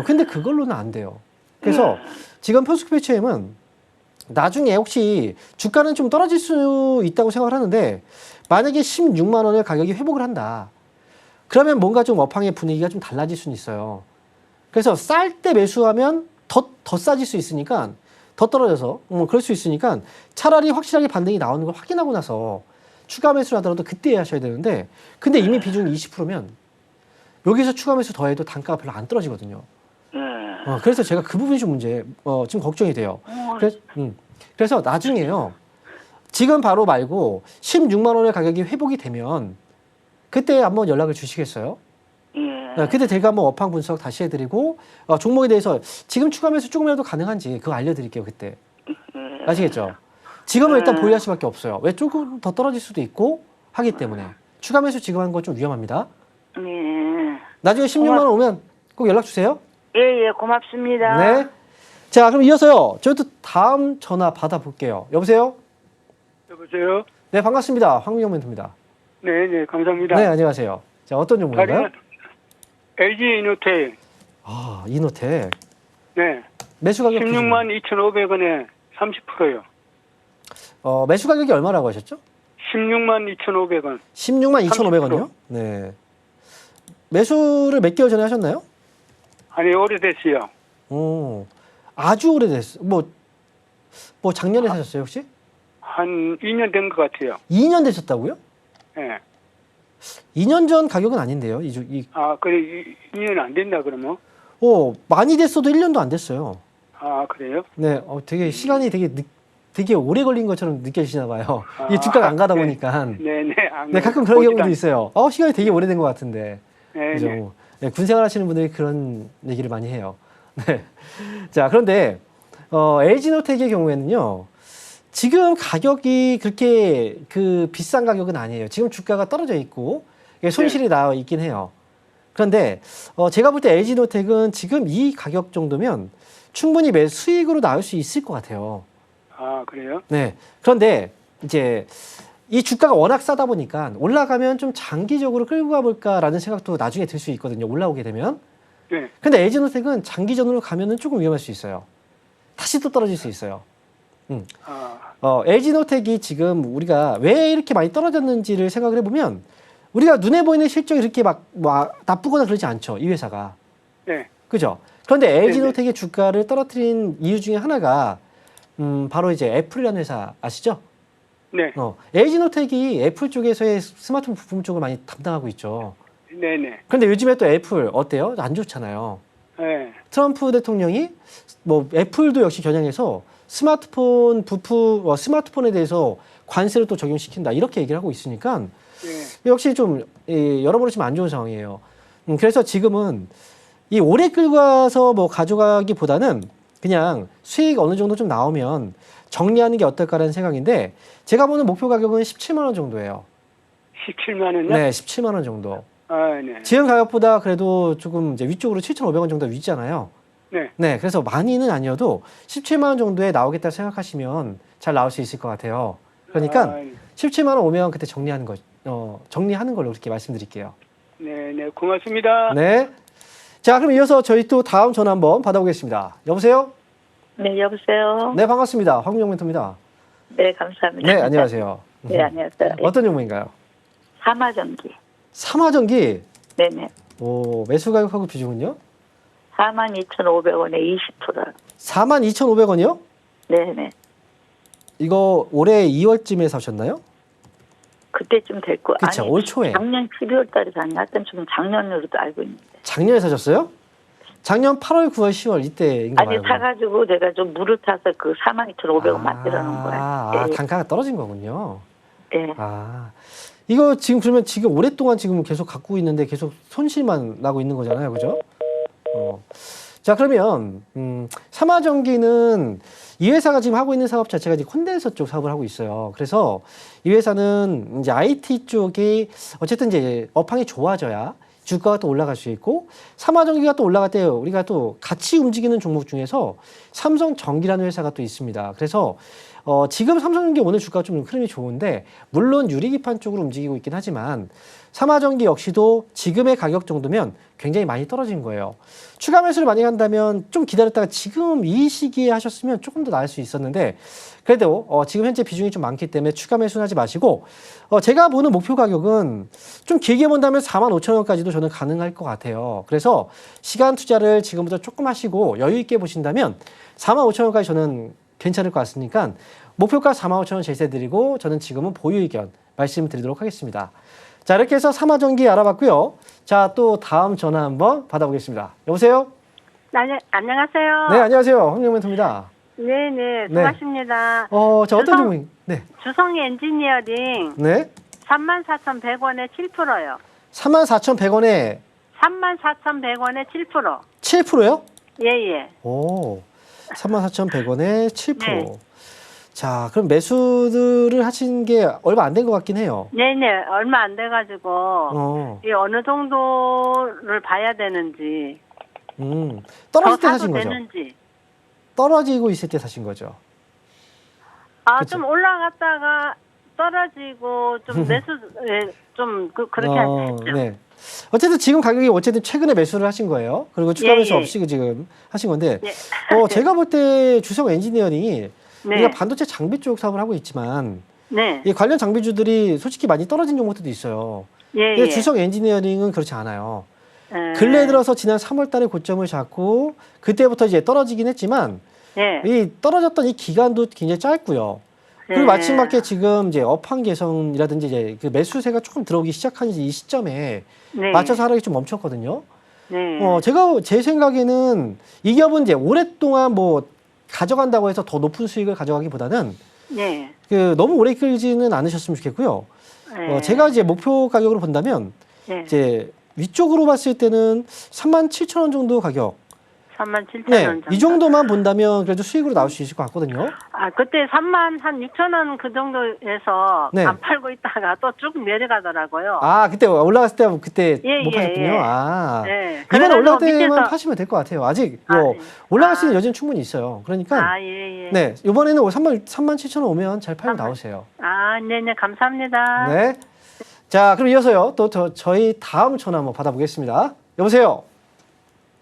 근데 그걸로는 안 돼요. 그래서 지금 포스코 퓨처엠은 나중에 혹시 주가는 좀 떨어질 수 있다고 생각을 하는데 만약에 16만 원의 가격이 회복을 한다. 그러면 뭔가 좀 업황의 분위기가 좀 달라질 수는 있어요. 그래서 쌀 때 매수하면 더 싸질 수 있으니까 더 떨어져서 그럴 수 있으니까 차라리 확실하게 반등이 나오는 걸 확인하고 나서 추가 매수를 하더라도 그때 하셔야 되는데 근데 이미 비중이 20%면 여기서 추가 매수 더해도 단가가 별로 안 떨어지거든요.
예.
그래서 제가 그 부분이 좀 좀 걱정이 돼요. 그래서 나중에요. 지금 바로 말고 16만 원의 가격이 회복이 되면 그때 한번 연락을 주시겠어요?
예.
그때 제가 한번 업황 분석 다시 해드리고 종목에 대해서 지금 추가 매수 조금이라도 가능한지 그거 알려드릴게요. 그때. 아시겠죠? 지금은 일단 보유할 수밖에 없어요. 왜 조금 더 떨어질 수도 있고 하기 때문에 추가 매수 지금 하는 거 좀 위험합니다.
예.
나중에 16만 원 오면 꼭 연락 주세요.
예, 예, 고맙습니다.
네. 자, 그럼 이어서요. 저희도 다음 전화 받아볼게요. 여보세요?
여보세요?
네, 반갑습니다. 황민영 멘토입니다.
네, 네, 감사합니다.
네, 안녕하세요. 자, 어떤 종목인가요?
LG 이노텍.
아, 이노텍.
네.
매수 가격
16만 2,500원에 30%요.
매수 가격이 얼마라고 하셨죠?
16만 2,500원.
16만 2,500원이요? 네. 매수를 몇 개월 전에 하셨나요?
아니, 오래됐어요.
아주 오래됐어요. 뭐 작년에 사셨어요, 혹시?
한 2년 된 것 같아요.
2년 되셨다고요?
네.
2년 전 가격은 아닌데요.
아, 그래, 2년 안 된다, 그러면?
많이 됐어도 1년도 안 됐어요.
아, 그래요?
네, 되게 시간이 되게 오래 걸린 것처럼 느껴지시나 봐요. 이 주가가 안 가다
네.
보니까.
네, 네.
네, 가끔 그런 경우도 있어요. 시간이 되게 오래된 것 같은데.
네,
그죠?
네.
네, 군 생활하시는 분들이 그런 얘기를 많이 해요. 네. 자, 그런데 LG노텍의 경우에는요. 지금 가격이 그렇게 비싼 가격은 아니에요. 지금 주가가 떨어져 있고 손실이 나 있긴 해요. 그런데 제가 볼 때 LG노텍은 지금 이 가격 정도면 충분히 수익으로 나올 수 있을 것 같아요.
아, 그래요?
네. 그런데 이제 이 주가가 워낙 싸다 보니까 올라가면 좀 장기적으로 끌고 가볼까라는 생각도 나중에 들 수 있거든요. 올라오게 되면.
네.
근데 LG노텍은 장기전으로 가면은 조금 위험할 수 있어요. 다시 또 떨어질 수 있어요. LG노텍이 지금 우리가 왜 이렇게 많이 떨어졌는지를 생각을 해보면 우리가 눈에 보이는 실적이 이렇게 막 나쁘거나 그러지 않죠. 이 회사가.
네.
그죠? 그런데 LG노텍의 주가를 떨어뜨린 이유 중에 하나가 바로 이제 애플이라는 회사 아시죠?
네.
LG노텍이 애플 쪽에서의 스마트폰 부품 쪽을 많이 담당하고 있죠.
네, 네.
그런데 요즘에 또 애플 어때요? 안 좋잖아요.
네.
트럼프 대통령이 애플도 역시 겨냥해서 스마트폰 부품, 스마트폰에 대해서 관세를 또 적용시킨다 이렇게 얘기를 하고 있으니까
네.
역시 좀 여러모로 좀 안 좋은 상황이에요. 그래서 지금은 이 오래 끌고 가서 가져가기보다는 그냥 수익 어느 정도 좀 나오면 정리하는 게 어떨까라는 생각인데 제가 보는 목표 가격은 17만 원 정도예요.
17만 원요?
네, 17만 원 정도.
아, 네.
지금 가격보다 그래도 조금 이제 위쪽으로 7,500원 정도 위잖아요.
네.
네, 그래서 많이는 아니어도 17만 원 정도에 나오겠다 생각하시면 잘 나올 수 있을 것 같아요. 그러니까 17만 원 오면 그때 정리하는 걸로 그렇게 말씀드릴게요.
네, 네. 고맙습니다.
네. 자, 그럼 이어서 저희 또 다음 전화 한번 받아보겠습니다. 여보세요?
네, 여보세요.
네, 반갑습니다. 황민영 멘토입니다.
네, 감사합니다.
네, 안녕하세요.
네, 안녕하세요.
어떤 종목인가요?
사마전기.
삼화전기.
네네.
매수 가격하고 비중은요?
42,500원에 20%.
42,500원이요?
네네.
이거 올해 2월쯤에 사셨나요?
그때쯤 될 거.
그쵸, 올 초에.
작년 12월 달에 샀나? 하여튼 좀 작년으로도 알고 있는데.
작년에 사셨어요? 작년 8월, 9월, 10월 이때인가 봐요.
아니, 사가지고 내가 좀 물을 타서 그 42,500원 만들어 놓은 거야. 네.
단가가 떨어진 거군요.
네.
이거 지금 오랫동안 지금 계속 갖고 있는데 계속 손실만 나고 있는 거잖아요. 그죠? 자, 그러면, 삼화전기는 이 회사가 지금 하고 있는 사업 자체가 이제 콘덴서 쪽 사업을 하고 있어요. 그래서 이 회사는 이제 IT 쪽이 어쨌든 이제 업황이 좋아져야 주가가 또 올라갈 수 있고 삼화전기가 또 올라갈 때 우리가 또 같이 움직이는 종목 중에서 삼성전기라는 회사가 또 있습니다. 그래서 지금 삼성전기 오늘 주가가 좀 흐름이 좋은데 물론 유리기판 쪽으로 움직이고 있긴 하지만 삼화전기 역시도 지금의 가격 정도면 굉장히 많이 떨어진 거예요. 추가 매수를 많이 한다면 좀 기다렸다가 지금 이 시기에 하셨으면 조금 더 나을 수 있었는데 그래도 지금 현재 비중이 좀 많기 때문에 추가 매수는 하지 마시고 제가 보는 목표 가격은 좀 길게 본다면 45,000원까지도 저는 가능할 것 같아요. 그래서 시간 투자를 지금부터 조금 하시고 여유 있게 보신다면 45,000원까지 저는 괜찮을 것 같으니까 목표가 45,000원 제시해드리고 저는 지금은 보유 의견 말씀드리도록 하겠습니다. 자, 이렇게 해서 삼화전기 알아봤고요. 자, 또 다음 전화 한번 받아보겠습니다. 여보세요?
안녕하세요.
네, 안녕하세요. 황영멘토입니다.
네네,
네.
수고하십니다.
자, 어떤 종목? 네.
주성 엔지니어링
네.
34,100원에 7%요.
34,100원에
34,100원에 7%.
7%요?
예예.
오, 34,100원에 7%.
네.
자, 그럼 매수들을 하신 게 얼마 안 된 것 같긴 해요.
네네, 얼마 안 돼가지고 이 어느 정도를 봐야 되는지.
떨어질 때
더
사신
사도
거죠?
되는지.
떨어지고 있을 때 사신 거죠?
아,
그쵸?
좀 올라갔다가 떨어지고 좀 매수 그렇게 하셨죠.
네. 어쨌든 지금 가격이 어쨌든 최근에 매수를 하신 거예요. 그리고 추가 매수
예.
없이 지금 하신 건데,
예.
제가 볼 때 주성 엔지니어링이
네.
우리가 반도체 장비 쪽 사업을 하고 있지만
네.
이 관련 장비주들이 솔직히 많이 떨어진 종목들도 있어요.
예.
근데
예.
주성 엔지니어링은 그렇지 않아요.
예.
근래 들어서 지난 3월 달에 고점을 잡고 그때부터 이제 떨어지긴 했지만
예.
이 떨어졌던 이 기간도 굉장히 짧고요. 그리고
예.
마침맞게 지금 이제 업황 개선이라든지 이제 그 매수세가 조금 들어오기 시작한 이 시점에
네.
맞춰서 하락이 좀 멈췄거든요.
네.
제 생각에는 이 기업은 이제 오랫동안 뭐 가져간다고 해서 더 높은 수익을 가져가기보다는
네.
너무 오래 끌지는 않으셨으면 좋겠고요.
네.
제가 이제 목표 가격으로 본다면
네.
이제 위쪽으로 봤을 때는 37,000원 정도 가격.
37,000원
네,
정도.
이 정도만 본다면 그래도 수익으로 나올 수 있을 것 같거든요.
아, 그때 36,000원 그 정도에서
네.
안 팔고 있다가 또 쭉 내려가더라고요.
아, 그때 올라갔을 때 그때
예,
못
예,
파셨군요.
예.
아,
네.
이번에 올라갈 때만
밑에서-
파시면 될 것 같아요. 아직
아, 네.
올라갈 수 있는 여지는 충분히 있어요. 그러니까
아, 예, 예.
네, 이번에는 37,000원 오면 잘 팔고 나오세요.
아, 네네, 감사합니다.
네. 자, 그럼 이어서요. 또 저희 다음 전화 한번 받아보겠습니다. 여보세요.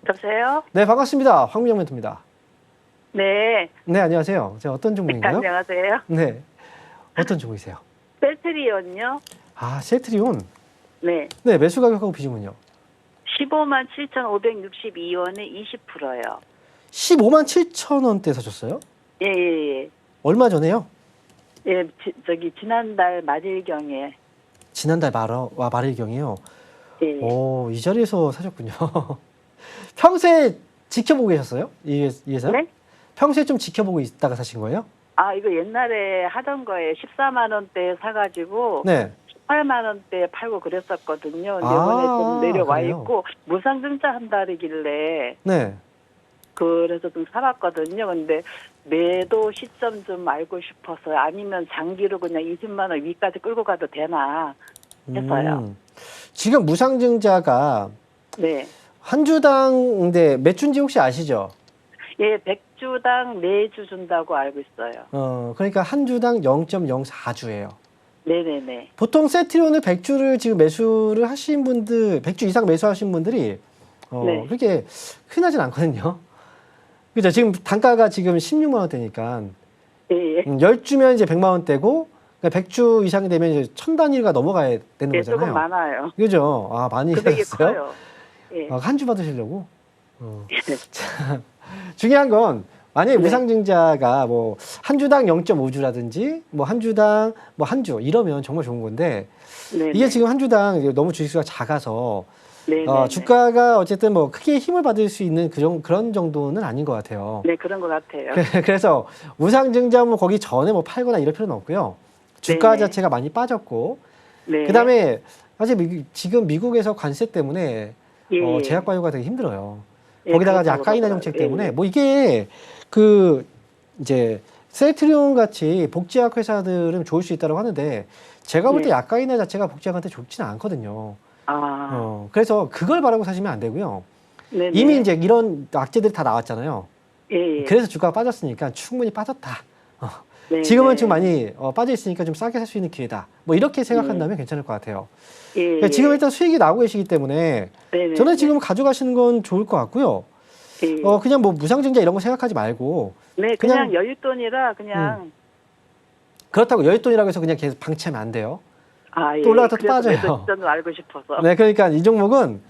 여보세요?
네, 반갑습니다. 황민영 멘토입니다.
네.
네, 안녕하세요. 제가 어떤 종목인가요?
안녕하세요.
네. 어떤 종목이세요?
셀트리온요?
아, 셀트리온.
네.
네, 매수 가격하고 비중은요?
157,562원에 20%요.
157,000원대 사셨어요?
예, 예, 예.
얼마 전에요?
예, 지난달 말일경에.
지난달 말일경이요.
예.
오, 이 자리에서 사셨군요. 평소에 지켜보고 계셨어요? 이 회사?
네?
평소에 좀 지켜보고 있다가 사신 거예요?
아, 이거 옛날에 하던 거에 14만 원대에 사가지고
네.
18만 원대에 팔고 그랬었거든요. 근데
아,
이번에 좀 내려와
그래요?
있고 무상증자 한다길래
네.
그래서 좀 살았거든요. 근데 매도 시점 좀 알고 싶어서 아니면 장기로 그냥 20만 원 위까지 끌고 가도 되나 했어요.
지금 무상증자가
네.
한 주당 몇 주인지 혹시 아시죠?
예, 100주당 4주 준다고 알고 있어요.
그러니까 한 주당 0.04주예요.
네네네.
보통 세트리온을 100주를 지금 매수를 하신 분들, 100주 이상 매수하신 분들이
네.
그렇게 흔하진 않거든요. 그죠? 지금 단가가 지금 16만 원대니까
예, 예.
10주면 이제 100만 원대고 그러니까 100주 이상이 되면 이제 1000단위가 넘어가야 되는
예,
거잖아요.
조금 많아요.
그죠? 아, 많이
금액이
하셨어요?
커요. 예.
한 주 받으시려고? 자, 중요한 건 만약에
네.
무상증자가 뭐 한 주당 0.5주라든지 뭐 한 주당 뭐 한 주 이러면 정말 좋은 건데
네네.
이게 지금 한 주당 너무 주식수가 작아서
네네네.
주가가 어쨌든 뭐 크게 힘을 받을 수 있는 그런 정도는 아닌 것 같아요.
네, 그런 것 같아요.
그래서 무상증자 뭐 거기 전에 뭐 팔거나 이럴 필요는 없고요. 주가
네네.
자체가 많이 빠졌고
네.
그다음에 사실 지금 미국에서 관세 때문에
예, 예.
제약 바이오가 되게 힘들어요.
예,
거기다가 이제
그렇다고
약가 인하
그러더라고요.
정책
예,
때문에
예.
뭐 이게 이제 셀트리온 같이 복제약 회사들은 좋을 수 있다고 하는데 제가 볼 때
네.
약가 인하 자체가 복제약한테 좋지는 않거든요.
아,
그래서 그걸 바라고 사시면 안 되고요.
네네.
이미 이제 이런 악재들이 다 나왔잖아요.
예, 예.
그래서 주가가 빠졌으니까 충분히 빠졌다.
네,
지금은
네.
좀 많이 빠져 있으니까 좀 싸게 살 수 있는 기회다. 뭐 이렇게 생각한다면 괜찮을 것 같아요.
예,
그러니까
예.
지금 일단 수익이 나오고 계시기 때문에
네네.
저는 지금 가져가시는 건 좋을 것 같고요.
예, 예.
그냥 뭐 무상증자 이런 거 생각하지 말고
네,
그냥-
그냥 여윳돈이라 그냥
그렇다고 여윳돈이라고 해서 그냥 계속 방치하면 안 돼요.
아, 예.
또 올라갔다 또
그래서
빠져요.
매도 시점을 알고 싶어서.
네, 그러니까 이 종목은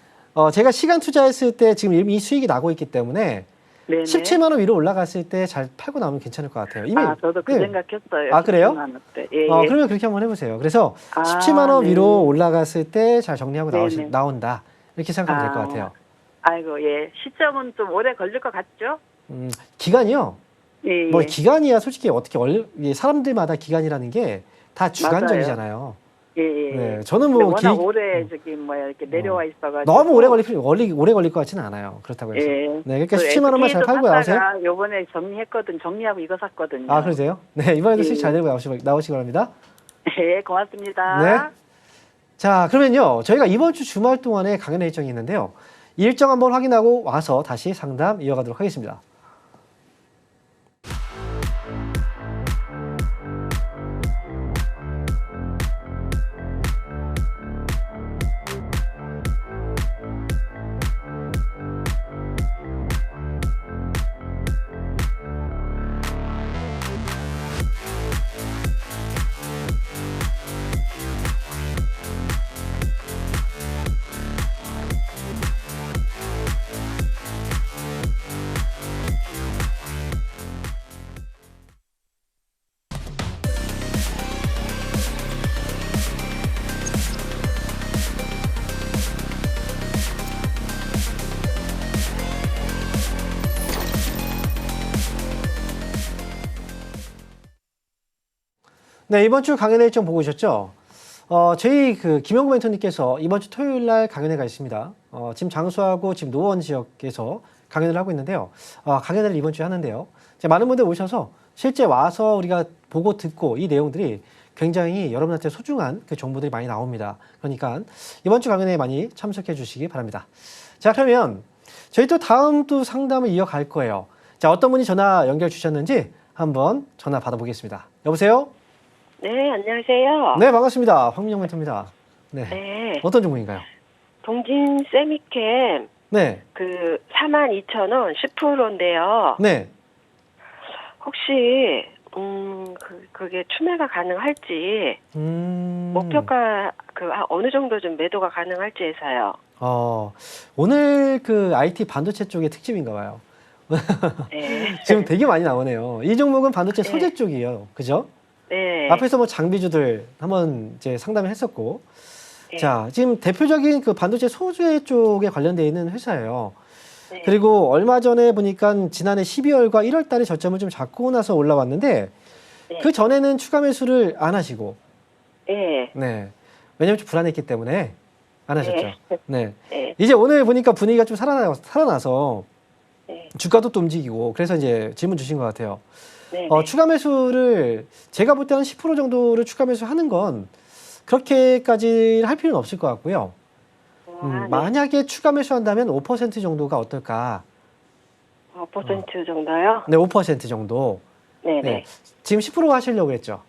제가 시간 투자했을 때 지금 이미 수익이 나고 있기 때문에
네네.
17만 원 위로 올라갔을 때 잘 팔고 나오면 괜찮을 것 같아요. 이미
저도 그
네.
생각했어요.
아, 그래요?
17만 원대. 예, 예.
그러면 그렇게 한번 해보세요. 그래서
아,
17만 원
네.
위로 올라갔을 때 잘 정리하고
네네.
나온다. 이렇게 생각하면 될 것 같아요.
아이고, 예. 시점은 좀 오래 걸릴 것 같죠?
기간이요.
예,
뭐
예.
기간이야 솔직히 어떻게 이게 사람들마다 기간이라는 게 다 주관적이잖아요.
예, 예.
네, 저는
근데
뭐
워낙 오래 이렇게 내려와 있어가지고
너무 오래 걸릴 것 같지는 않아요. 그렇다고 해서.
예.
네, 그러니까 17만 원만 잘 팔고 나오세요.
요번에 정리하고 이거 샀거든요.
아, 그러세요? 네, 이번에도
예.
수익 잘 내고 나오시기 바랍니다.
예, 고맙습니다.
네. 자, 그러면요. 저희가 이번 주 주말 동안에 강연 일정이 있는데요. 일정 한번 확인하고 와서 다시 상담 이어가도록 하겠습니다. 네, 이번 주 강연의 일정 보고 오셨죠? 저희 김영구 멘토님께서 이번 주 토요일 날 강연회가 있습니다. 지금 장수하고 지금 노원 지역에서 강연을 하고 있는데요. 강연회를 이번 주에 하는데요. 많은 분들 오셔서 실제 와서 우리가 보고 듣고 이 내용들이 굉장히 여러분한테 소중한 그 정보들이 많이 나옵니다. 그러니까 이번 주 강연회에 많이 참석해 주시기 바랍니다. 자, 그러면 저희 또 다음 또 상담을 이어갈 거예요. 자, 어떤 분이 전화 연결 주셨는지 한번 전화 받아보겠습니다. 여보세요?
네, 안녕하세요.
네, 반갑습니다. 황민영 멘토입니다. 네.
네.
어떤 종목인가요?
동진 세미캠
네.
42,000원 10%인데요.
네.
혹시 그게 추매가 가능할지 목표가 어느 정도 좀 매도가 가능할지 해서요.
오늘 IT 반도체 쪽의 특집인가 봐요.
네.
지금 되게 많이 나오네요. 이 종목은 반도체
네.
소재 쪽이에요. 그죠?
네.
앞에서 뭐 장비주들 한번 이제 상담을 했었고.
네.
자, 지금 대표적인 반도체 소재 쪽에 관련되어 있는 회사예요.
네.
그리고 얼마 전에 보니까 지난해 12월과 1월 달에 저점을 좀 잡고 나서 올라왔는데
네.
그 전에는 추가 매수를 안 하시고
네.
네. 왜냐면 좀 불안했기 때문에 안 하셨죠. 네.
네.
이제 오늘 보니까 분위기가 좀 살아나서
네.
주가도 또 움직이고 그래서 이제 질문 주신 것 같아요.
네.
추가 매수를 제가 볼 때 한 10% 정도를 추가 매수하는 건 그렇게까지 할 필요는 없을 것 같고요.
네.
만약에 추가 매수한다면 5% 정도가 어떨까?
5% 정도요?
네, 5% 정도.
네네.
네. 지금 10% 하시려고 했죠?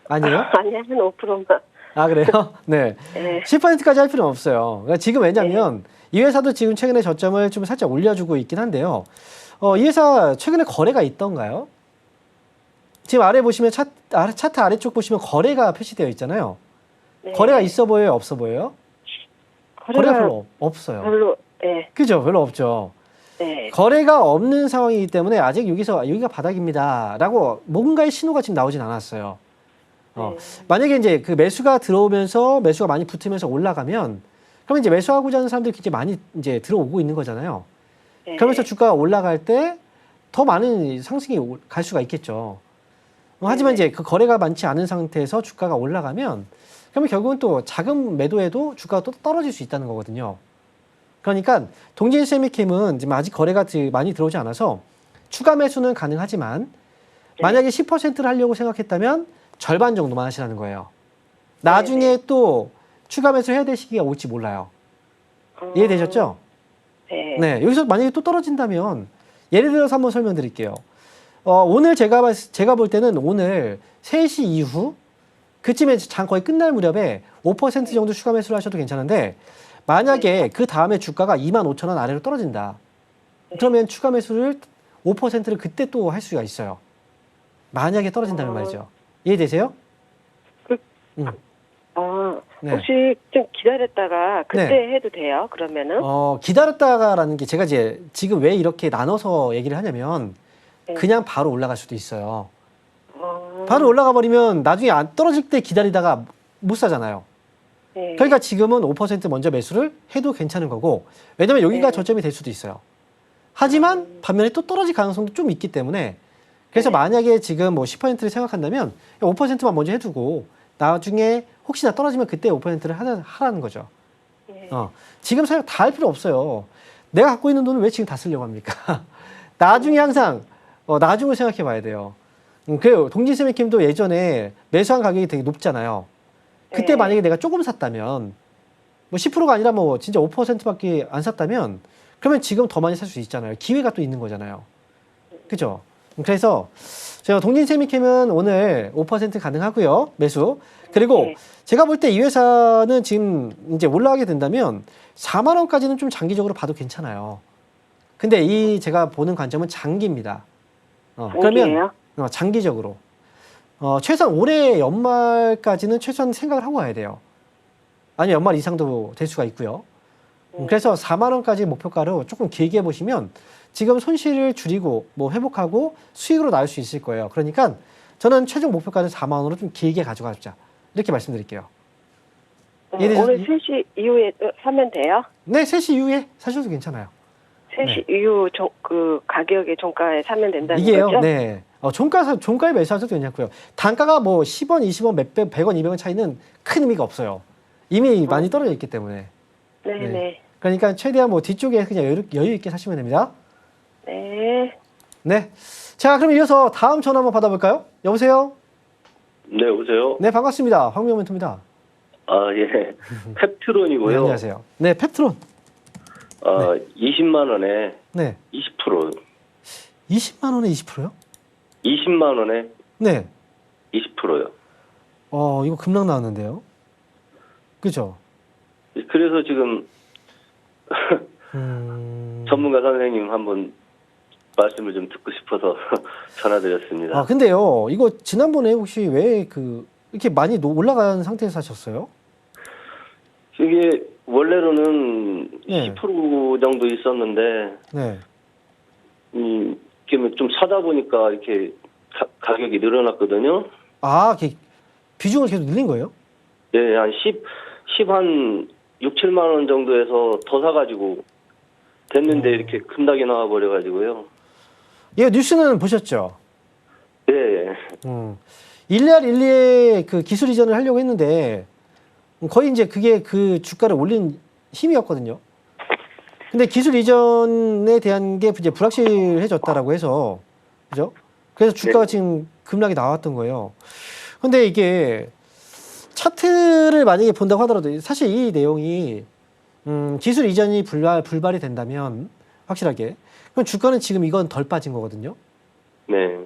아니에요?
아니, 한 5%만.
아, 그래요? 네.
네.
10%까지 할 필요는 없어요. 그러니까 지금 왜냐면 이 회사도 지금 최근에 저점을 좀 살짝 올려주고 있긴 한데요. 이 회사 최근에 거래가 있던가요? 지금 아래 보시면 차트 아래쪽 보시면 거래가 표시되어 있잖아요.
네.
거래가 있어 보여요? 없어 보여요? 거래가 별로 없어요.
별로, 네.
그죠? 별로 없죠.
네.
거래가 없는 상황이기 때문에 아직 여기가 바닥입니다. 라고 뭔가의 신호가 지금 나오진 않았어요.
네.
만약에 이제 그 매수가 들어오면서 매수가 많이 붙으면서 올라가면 그러면 이제 매수하고자 하는 사람들이 굉장히 많이 이제 들어오고 있는 거잖아요.
네.
그러면서 주가가 올라갈 때 더 많은 상승이 갈 수가 있겠죠. 하지만 이제 그 거래가 많지 않은 상태에서 주가가 올라가면 그러면 결국은 또 작은 매도에도 주가가 또 떨어질 수 있다는 거거든요. 그러니까 동진 세미캠은 지금 아직 거래가 많이 들어오지 않아서 추가 매수는 가능하지만 만약에 10%를 하려고 생각했다면 절반 정도만 하시라는 거예요. 나중에 또 추가 매수 해야 될 시기가 올지 몰라요. 이해되셨죠?
네.
네. 여기서 만약에 또 떨어진다면 예를 들어서 한번 설명드릴게요. 오늘 제가 볼 때는 오늘 3시 이후 그쯤에 장 거의 끝날 무렵에 5% 정도 추가 매수를 하셔도 괜찮은데 만약에 그 다음에 주가가 25,000원 아래로 떨어진다. 그러면 추가 매수를 5%를 그때 또 할 수가 있어요. 만약에 떨어진다면 말이죠. 이해되세요? 네.
혹시 좀 기다렸다가 그때
네.
해도 돼요? 그러면은?
기다렸다가라는 게 제가 이제 지금 왜 이렇게 나눠서 얘기를 하냐면
네.
그냥 바로 올라갈 수도 있어요.
어,
바로 올라가 버리면 나중에 안 떨어질 때 기다리다가 못 사잖아요.
네.
그러니까 지금은 5% 먼저 매수를 해도 괜찮은 거고, 왜냐면 여기가
네.
저점이 될 수도 있어요. 하지만 반면에 또 떨어질 가능성도 좀 있기 때문에, 그래서
네.
만약에 지금 뭐 10%를 생각한다면 5%만 먼저 해두고 나중에 혹시나 떨어지면 그때 5%를 하라는 거죠.
네.
지금 사실 다 할 필요 없어요. 내가 갖고 있는 돈을 왜 지금 다 쓰려고 합니까? 나중에 항상 나중을 생각해 봐야 돼요. 그래요. 동진세미킴도 예전에 매수한 가격이 되게 높잖아요. 그때
네.
만약에 내가 조금 샀다면, 뭐 10%가 아니라 뭐 진짜 5%밖에 안 샀다면, 그러면 지금 더 많이 살 수 있잖아요. 기회가 또 있는 거잖아요. 그죠? 그래서 제가 동진세미캠은 오늘 5% 가능하고요. 매수. 그리고
네.
제가 볼 때 이 회사는 지금 이제 올라가게 된다면 4만 원까지는 좀 장기적으로 봐도 괜찮아요. 근데 이 제가 보는 관점은 장기입니다. 그러면
장기예요?
장기적으로. 최소한 올해 연말까지는 최소한 생각을 하고 와야 돼요. 아니, 연말 이상도 될 수가 있고요. 그래서 4만 원까지 목표가로 조금 길게 보시면 지금 손실을 줄이고 뭐 회복하고 수익으로 나올 수 있을 거예요. 그러니까 저는 최종 목표가는 4만 원으로 좀 길게 가져가자. 이렇게 말씀드릴게요.
오늘 3시 이후에 사면 돼요?
네, 3시 이후에 사셔도 괜찮아요.
3시 이후 그 가격의 종가에 사면 된다는
이게요,
거죠?
네. 종가에 매수하셔도 괜찮고요. 단가가 뭐 10원, 20원, 몇 배, 100원, 200원 차이는 큰 의미가 없어요. 이미 많이 떨어져 있기 때문에.
네네.
네. 그러니까 최대한 뭐 뒤쪽에 그냥 여유 있게 사시면 됩니다.
네.
네. 자, 그럼 이어서 다음 전화 한번 받아볼까요? 여보세요?
네, 오세요.
네, 반갑습니다. 황명 멘토입니다.
아, 예. 펩트론이고요.
네, 안녕하세요. 네, 펩트론.
20만 원에
네.
20%.
20만 원에 20%요?
20만 원에
네.
20%요.
이거 급락 나왔는데요. 그죠?
그래서 지금 전문가 선생님 한번 말씀을 좀 듣고 싶어서 전화드렸습니다.
근데요, 이거 지난번에 혹시 왜 이렇게 많이 올라간 상태에서 사셨어요?
이게 원래로는
네.
10% 정도 있었는데,
네.
이렇게 좀 사다 보니까 이렇게 가격이 늘어났거든요.
이렇게 비중을 계속 늘린 거예요?
예, 한 6, 7만 원 정도에서 더 사가지고 됐는데 이렇게 급락이 나와버려가지고요.
예, 뉴스는 보셨죠?
예, 예.
일리에 그 기술 이전을 하려고 했는데 거의 이제 그게 그 주가를 올린 힘이었거든요. 근데 기술 이전에 대한 게 이제 불확실해졌다라고 해서, 그죠? 그래서 주가가 지금 급락이 나왔던 거예요. 근데 이게 차트를 만약에 본다고 하더라도 사실 이 내용이 기술 이전이 불발이 된다면 확실하게 그럼 주가는 지금 이건 덜 빠진 거거든요.
네.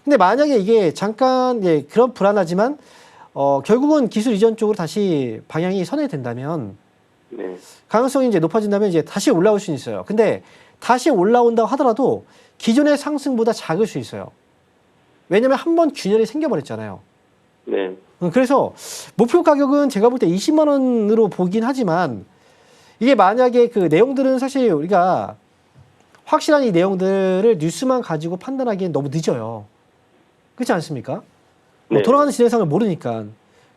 근데 만약에 이게 잠깐 그런 불안하지만 결국은 기술 이전 쪽으로 다시 방향이 선회된다면
네.
가능성이 이제 높아진다면 이제 다시 올라올 수는 있어요. 근데 다시 올라온다고 하더라도 기존의 상승보다 작을 수 있어요. 왜냐면 한 번 균열이 생겨버렸잖아요.
네.
그래서 목표 가격은 제가 볼 때 20만 원으로 보긴 하지만 이게 만약에 그 내용들은 사실 우리가 확실한 이 내용들을 뉴스만 가지고 판단하기엔 너무 늦어요. 그렇지 않습니까?
네.
돌아가는 진행상을 모르니까.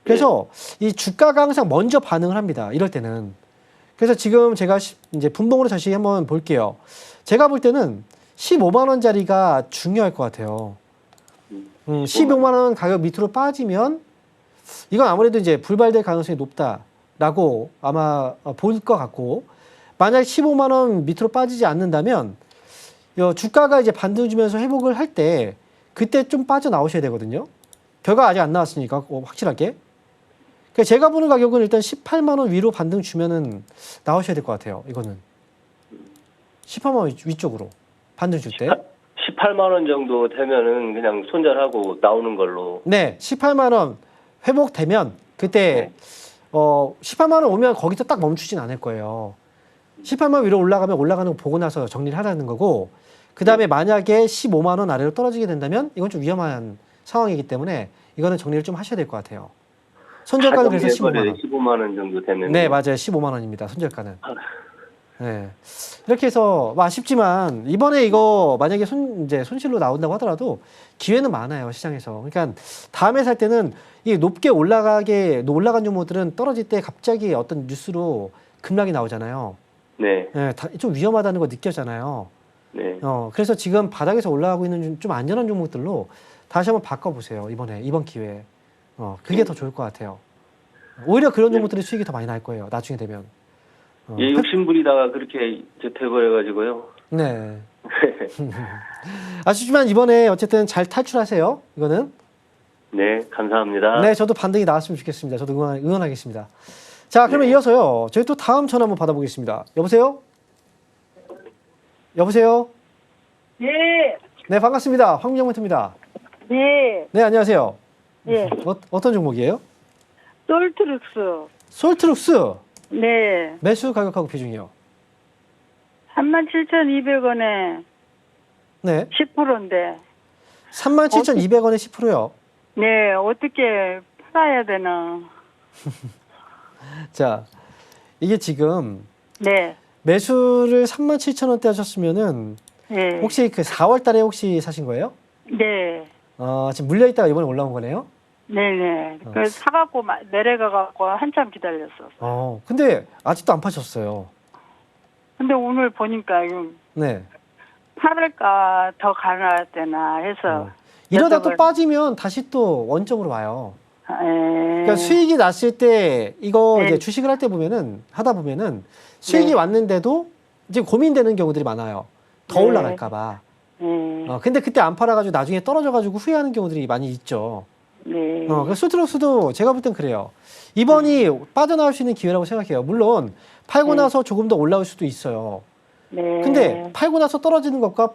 그래서 이 주가가 항상 먼저 반응을 합니다. 이럴 때는. 그래서 지금 제가 이제 분봉으로 다시 한번 볼게요. 제가 볼 때는 15만 원짜리가 중요할 것 같아요. 15만 원 가격 밑으로 빠지면 이건 아무래도 이제 불발될 가능성이 높다라고 아마 볼 것 같고, 만약 15만 원 밑으로 빠지지 않는다면 주가가 이제 반등 주면서 회복을 할 때 그때 좀 빠져나오셔야 되거든요. 결과 아직 안 나왔으니까 확실하게. 그러니까 제가 보는 가격은 일단 18만 원 위로 반등 주면은 나오셔야 될 것 같아요. 이거는 18만 원 위쪽으로 반등 줄 때.
18만 원 정도 되면은 그냥 손절하고 나오는 걸로.
네, 18만 원 회복되면 그때 18만 원 오면 거기서 딱 멈추진 않을 거예요. 18만 원 위로 올라가면 올라가는 거 보고 나서 정리를 하라는 거고, 그 다음에 만약에 15만 원 아래로 떨어지게 된다면 이건 좀 위험한 상황이기 때문에 이거는 정리를 좀 하셔야 될 것 같아요. 손절가는 그래서
가격
15만
매물에
원.
15만 원 정도 되면.
네, 맞아요. 15만 원입니다. 손절가는. 네. 이렇게 해서 뭐 아쉽지만 이번에 이거 만약에 이제 손실로 나온다고 하더라도 기회는 많아요, 시장에서. 그러니까 다음에 살 때는 이 높게 올라간 종목들은 떨어질 때 갑자기 어떤 뉴스로 급락이 나오잖아요.
네.
네, 좀 위험하다는 거 느껴잖아요.
네.
그래서 지금 바닥에서 올라가고 있는 좀 안전한 종목들로 다시 한번 바꿔보세요. 이번 기회에. 그게 더 좋을 것 같아요. 오히려 그런 종목들이 수익이 더 많이 날 거예요. 나중에 되면.
예, 욕심부리다가 그렇게 돼버려가지고요.
네. 아쉽지만 이번에 어쨌든 잘 탈출하세요. 이거는.
네, 감사합니다.
네, 저도 반등이 나왔으면 좋겠습니다. 저도 응원하겠습니다. 자, 그러면 이어서요. 저희 또 다음 전화 한번 받아보겠습니다. 여보세요? 여보세요?
예,
네, 반갑습니다. 황민정멘토입니다.
예,
네, 안녕하세요.
예.
어떤 종목이에요?
솔트룩스.
솔트룩스
네.
매수 가격하고 비중이요.
37,200원에
네,
10%인데.
37,200원에 10%요.
네, 어떻게 팔아야 되나.
자, 이게 지금
네.
매수를 37,000원대 하셨으면은
네.
혹시 그 4월 달에 혹시 사신 거예요?
네.
지금 물려 있다가 이번에 올라온 거네요.
네네. 그래서 사갖고 내려가갖고 한참 기다렸어.
근데 아직도 안 파셨어요.
근데 오늘 보니까 이거
네.
팔을까 더 가야 되나 해서.
이러다 또
여쭤볼-
빠지면 다시 또 원점으로 와요.
예.
그러니까 수익이 났을 때 이거
네.
이제 주식을 하다 보면은 수익이 왔는데도 이제 고민되는 경우들이 많아요. 더
네.
올라갈까봐.
예.
근데 그때 안 팔아가지고 나중에 떨어져가지고 후회하는 경우들이 많이 있죠.
네.
그래서 솔트룩스도 제가 볼 땐 그래요. 이번이 빠져나올 수 있는 기회라고 생각해요. 물론 팔고 나서 조금 더 올라올 수도 있어요.
네.
근데 팔고 나서 떨어지는 것과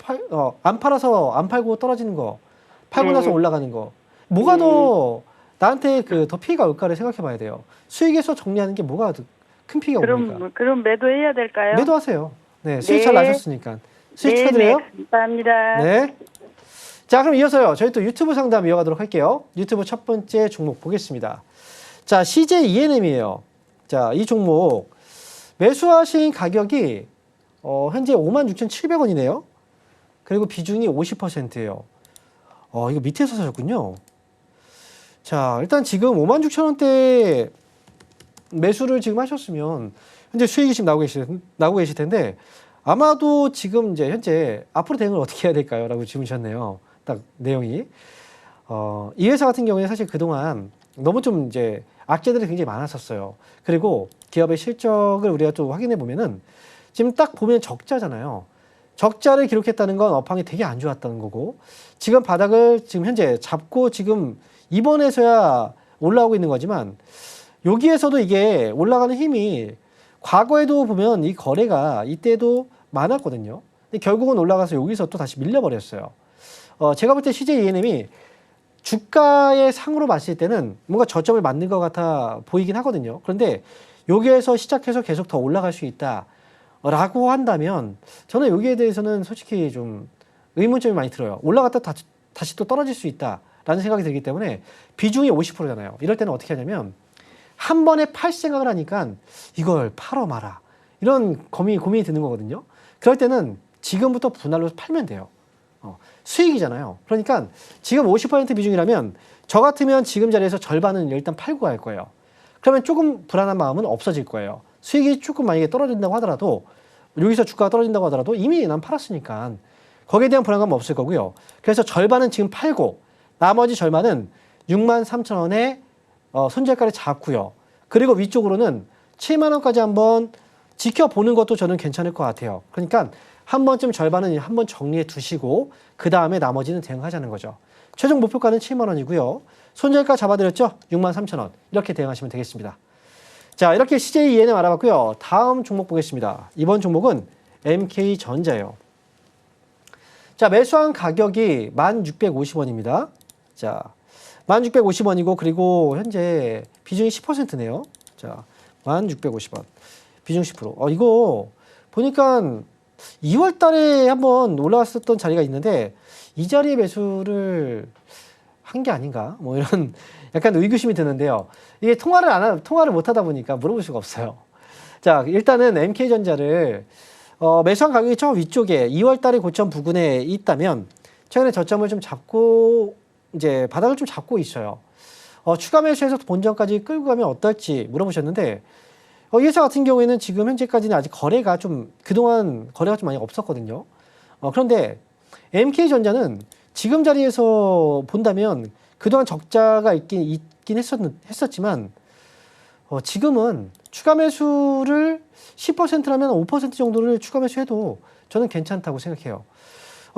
안 팔아서 안 팔고 떨어지는 거, 팔고
네.
나서 올라가는 거, 뭐가 더 나한테 더 피해가 올까를 생각해 봐야 돼요. 수익에서 정리하는 게 뭐가 더 큰 피해가 옵니까?
그럼 매도해야 될까요?
매도하세요. 네, 수익 잘
네.
나셨으니까. 수익
네,
축하드려요.
네, 감사합니다.
네. 자, 그럼 이어서요. 저희 또 유튜브 상담 이어가도록 할게요. 유튜브 첫 번째 종목 보겠습니다. 자, CJ ENM이에요. 자, 이 종목 매수하신 가격이 현재 56,700원이네요. 그리고 비중이 50%예요. 이거 밑에서 사셨군요. 자, 일단 지금 56,000원대 매수를 지금 하셨으면 현재 수익이 지금 나오고 계실 텐데 아마도 지금 이제 현재 앞으로 대응을 어떻게 해야 될까요? 라고 질문하셨네요. 딱 내용이. 이 회사 같은 경우에 사실 그동안 너무 좀 이제 악재들이 굉장히 많았었어요. 그리고 기업의 실적을 우리가 좀 확인해 보면은 지금 딱 보면 적자잖아요. 적자를 기록했다는 건 업황이 되게 안 좋았다는 거고 지금 바닥을 지금 현재 잡고 지금 이번에서야 올라오고 있는 거지만 여기에서도 이게 올라가는 힘이 과거에도 보면 이 거래가 이때도 많았거든요. 근데 결국은 올라가서 여기서 또 다시 밀려버렸어요. 제가 볼 때 CJ ENM이 주가의 상으로 봤을 때는 뭔가 저점을 맞는 것 같아 보이긴 하거든요. 그런데 여기에서 시작해서 계속 더 올라갈 수 있다라고 한다면 저는 여기에 대해서는 솔직히 좀 의문점이 많이 들어요. 올라갔다 다시 또 떨어질 수 있다라는 생각이 들기 때문에 비중이 50%잖아요. 이럴 때는 어떻게 하냐면 한 번에 팔 생각을 하니까 이걸 팔어 마라. 이런 고민이 드는 거거든요. 그럴 때는 지금부터 분할로 팔면 돼요. 수익이잖아요. 그러니까 지금 50% 비중이라면 저 같으면 지금 자리에서 절반은 일단 팔고 갈 거예요. 그러면 조금 불안한 마음은 없어질 거예요. 수익이 조금 만약에 떨어진다고 하더라도 여기서 주가가 떨어진다고 하더라도 이미 난 팔았으니까 거기에 대한 불안감은 없을 거고요. 그래서 절반은 지금 팔고 나머지 절반은 63,000원에 손절가를 잡고요. 그리고 위쪽으로는 7만 원까지 한번 지켜보는 것도 저는 괜찮을 것 같아요. 그러니까 한 번쯤 절반은 한번 정리해 두시고 그 다음에 나머지는 대응하자는 거죠. 최종 목표가는 7만 원이고요. 손절가 잡아드렸죠? 63,000원. 이렇게 대응하시면 되겠습니다. 자, 이렇게 CJ ENM 알아봤고요. 다음 종목 보겠습니다. 이번 종목은 MK전자예요. 자, 매수한 가격이 1,650원입니다. 자, 1,650원이고 그리고 현재 비중이 10%네요. 자, 1,650원. 비중 10%. 이거 보니까 2월 달에 한번 올라왔었던 자리가 있는데 이 자리에 매수를 한 게 아닌가? 뭐 이런 약간 의구심이 드는데요. 이게 통화를 못 하다 보니까 물어볼 수가 없어요. 자, 일단은 MK전자를 매수한 가격이 저 위쪽에 2월 달에 고점 부근에 있다면 최근에 저점을 좀 잡고 이제 바닥을 좀 잡고 있어요. 추가 매수해서 본전까지 끌고 가면 어떨지 물어보셨는데 이 회사 같은 경우에는 지금 현재까지는 아직 거래가 좀 그동안 거래가 좀 많이 없었거든요. 그런데 MK전자는 지금 자리에서 본다면 그동안 적자가 있긴 했었지만 지금은 추가 매수를 10%라면 5% 정도를 추가 매수해도 저는 괜찮다고 생각해요.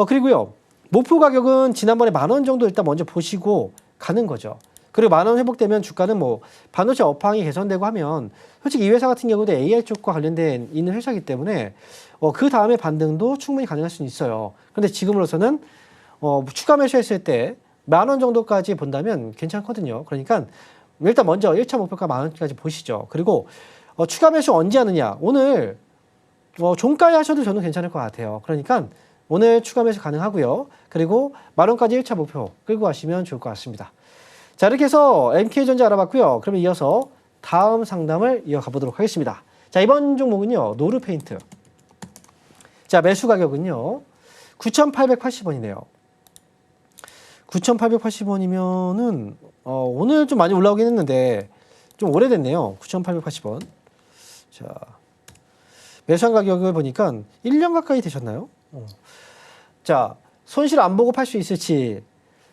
그리고요. 목표 가격은 지난번에 10,000원 정도 일단 먼저 보시고 가는 거죠. 그리고 10,000원 회복되면 주가는 뭐 반도체 업황이 개선되고 하면 솔직히 이 회사 같은 경우도 AI 쪽과 관련된 있는 회사이기 때문에 그 다음에 반등도 충분히 가능할 수는 있어요. 그런데 지금으로서는 추가 매수했을 때 10,000원 정도까지 본다면 괜찮거든요. 그러니까 일단 먼저 1차 목표가 10,000원까지 보시죠. 그리고 추가 매수 언제 하느냐? 오늘 종가에 하셔도 저는 괜찮을 것 같아요. 그러니까 오늘 추가 매수 가능하고요. 그리고 10,000원까지 1차 목표 끌고 가시면 좋을 것 같습니다. 자, 이렇게 해서 MK전자 알아봤고요. 그러면 이어서 다음 상담을 이어가 보도록 하겠습니다. 자, 이번 종목은요. 노르페인트. 자, 매수 가격은요. 9,880원이네요. 9,880원이면은 오늘 좀 많이 올라오긴 했는데 좀 오래됐네요. 9,880원. 자, 매수한 가격을 보니까 1년 가까이 되셨나요? 자, 손실 안 보고 팔 수 있을지.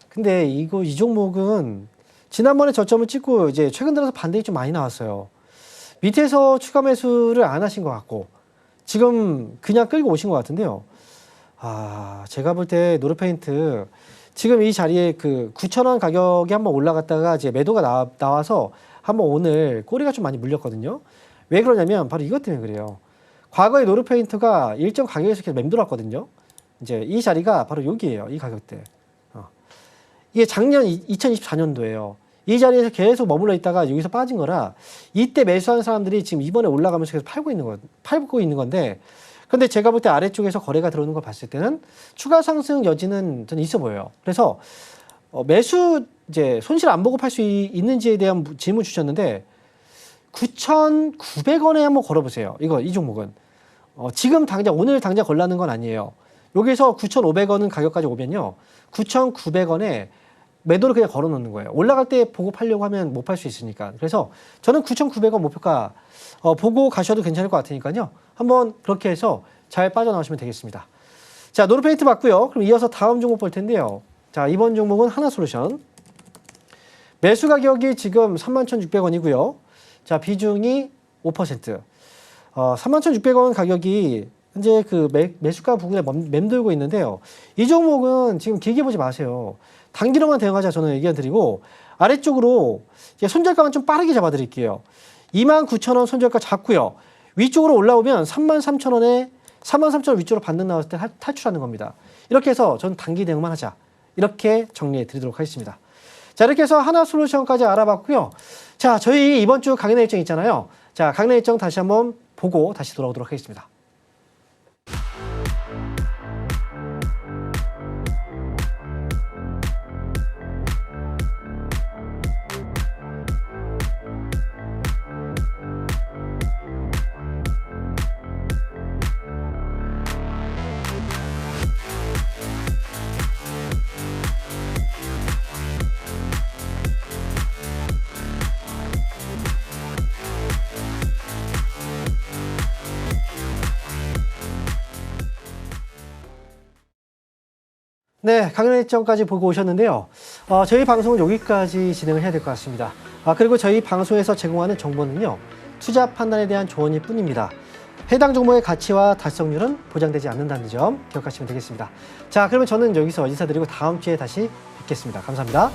근데 이 종목은 지난번에 저점을 찍고 이제 최근 들어서 반등이 좀 많이 나왔어요. 밑에서 추가 매수를 안 하신 것 같고 지금 그냥 끌고 오신 것 같은데요. 제가 볼 때 노르페인트 지금 이 자리에 그 9,000원 가격이 한번 올라갔다가 이제 매도가 나와서 한번 오늘 꼬리가 좀 많이 물렸거든요. 왜 그러냐면 바로 이것 때문에 그래요. 과거에 노르페인트가 일정 가격에서 계속 맴돌았거든요. 이제 이 자리가 바로 여기예요. 이 가격대. 이게 작년 2024년도예요. 이 자리에서 계속 머물러 있다가 여기서 빠진 거라 이때 매수한 사람들이 지금 이번에 올라가면서 계속 팔고 있는 건데 근데 제가 볼 때 아래쪽에서 거래가 들어오는 걸 봤을 때는 추가 상승 여지는 저는 있어 보여요. 그래서 매수 이제 손실 안 보고 팔 수 있는지에 대한 질문 주셨는데 9,900원에 한번 걸어보세요. 이 종목은 지금 오늘 당장 걸라는 건 아니에요. 여기서 9,500원은 가격까지 오면요. 9,900원에 매도를 그냥 걸어 놓는 거예요. 올라갈 때 보고 팔려고 하면 못 팔 수 있으니까. 그래서 저는 9,900원 목표가 보고 가셔도 괜찮을 것 같으니까요. 한번 그렇게 해서 잘 빠져나오시면 되겠습니다. 자, 노르페인트 맞고요. 그럼 이어서 다음 종목 볼 텐데요. 자, 이번 종목은 하나솔루션. 매수 가격이 지금 31,600원이고요. 자, 비중이 5%. 31,600원 가격이 현재 그 매수가 부근에 맴돌고 있는데요. 이 종목은 지금 길게 보지 마세요. 단기로만 대응하자 저는 의견 드리고 아래쪽으로 손절가만 좀 빠르게 잡아드릴게요. 29,000원 손절가 잡고요. 위쪽으로 올라오면 33,000원에 33,000원 위쪽으로 반등 나왔을 때 탈출하는 겁니다. 이렇게 해서 저는 단기 대응만 하자. 이렇게 정리해 드리도록 하겠습니다. 자, 이렇게 해서 하나솔루션까지 알아봤고요. 자, 저희 이번 주 강연회 일정 있잖아요. 자, 강연회 일정 다시 한번 보고 다시 돌아오도록 하겠습니다. 네, 강연 일정까지 보고 오셨는데요. 저희 방송은 여기까지 진행을 해야 될 것 같습니다. 그리고 저희 방송에서 제공하는 정보는요, 투자 판단에 대한 조언일 뿐입니다. 해당 종목의 가치와 달성률은 보장되지 않는다는 점 기억하시면 되겠습니다. 자, 그러면 저는 여기서 인사드리고 다음 주에 다시 뵙겠습니다. 감사합니다.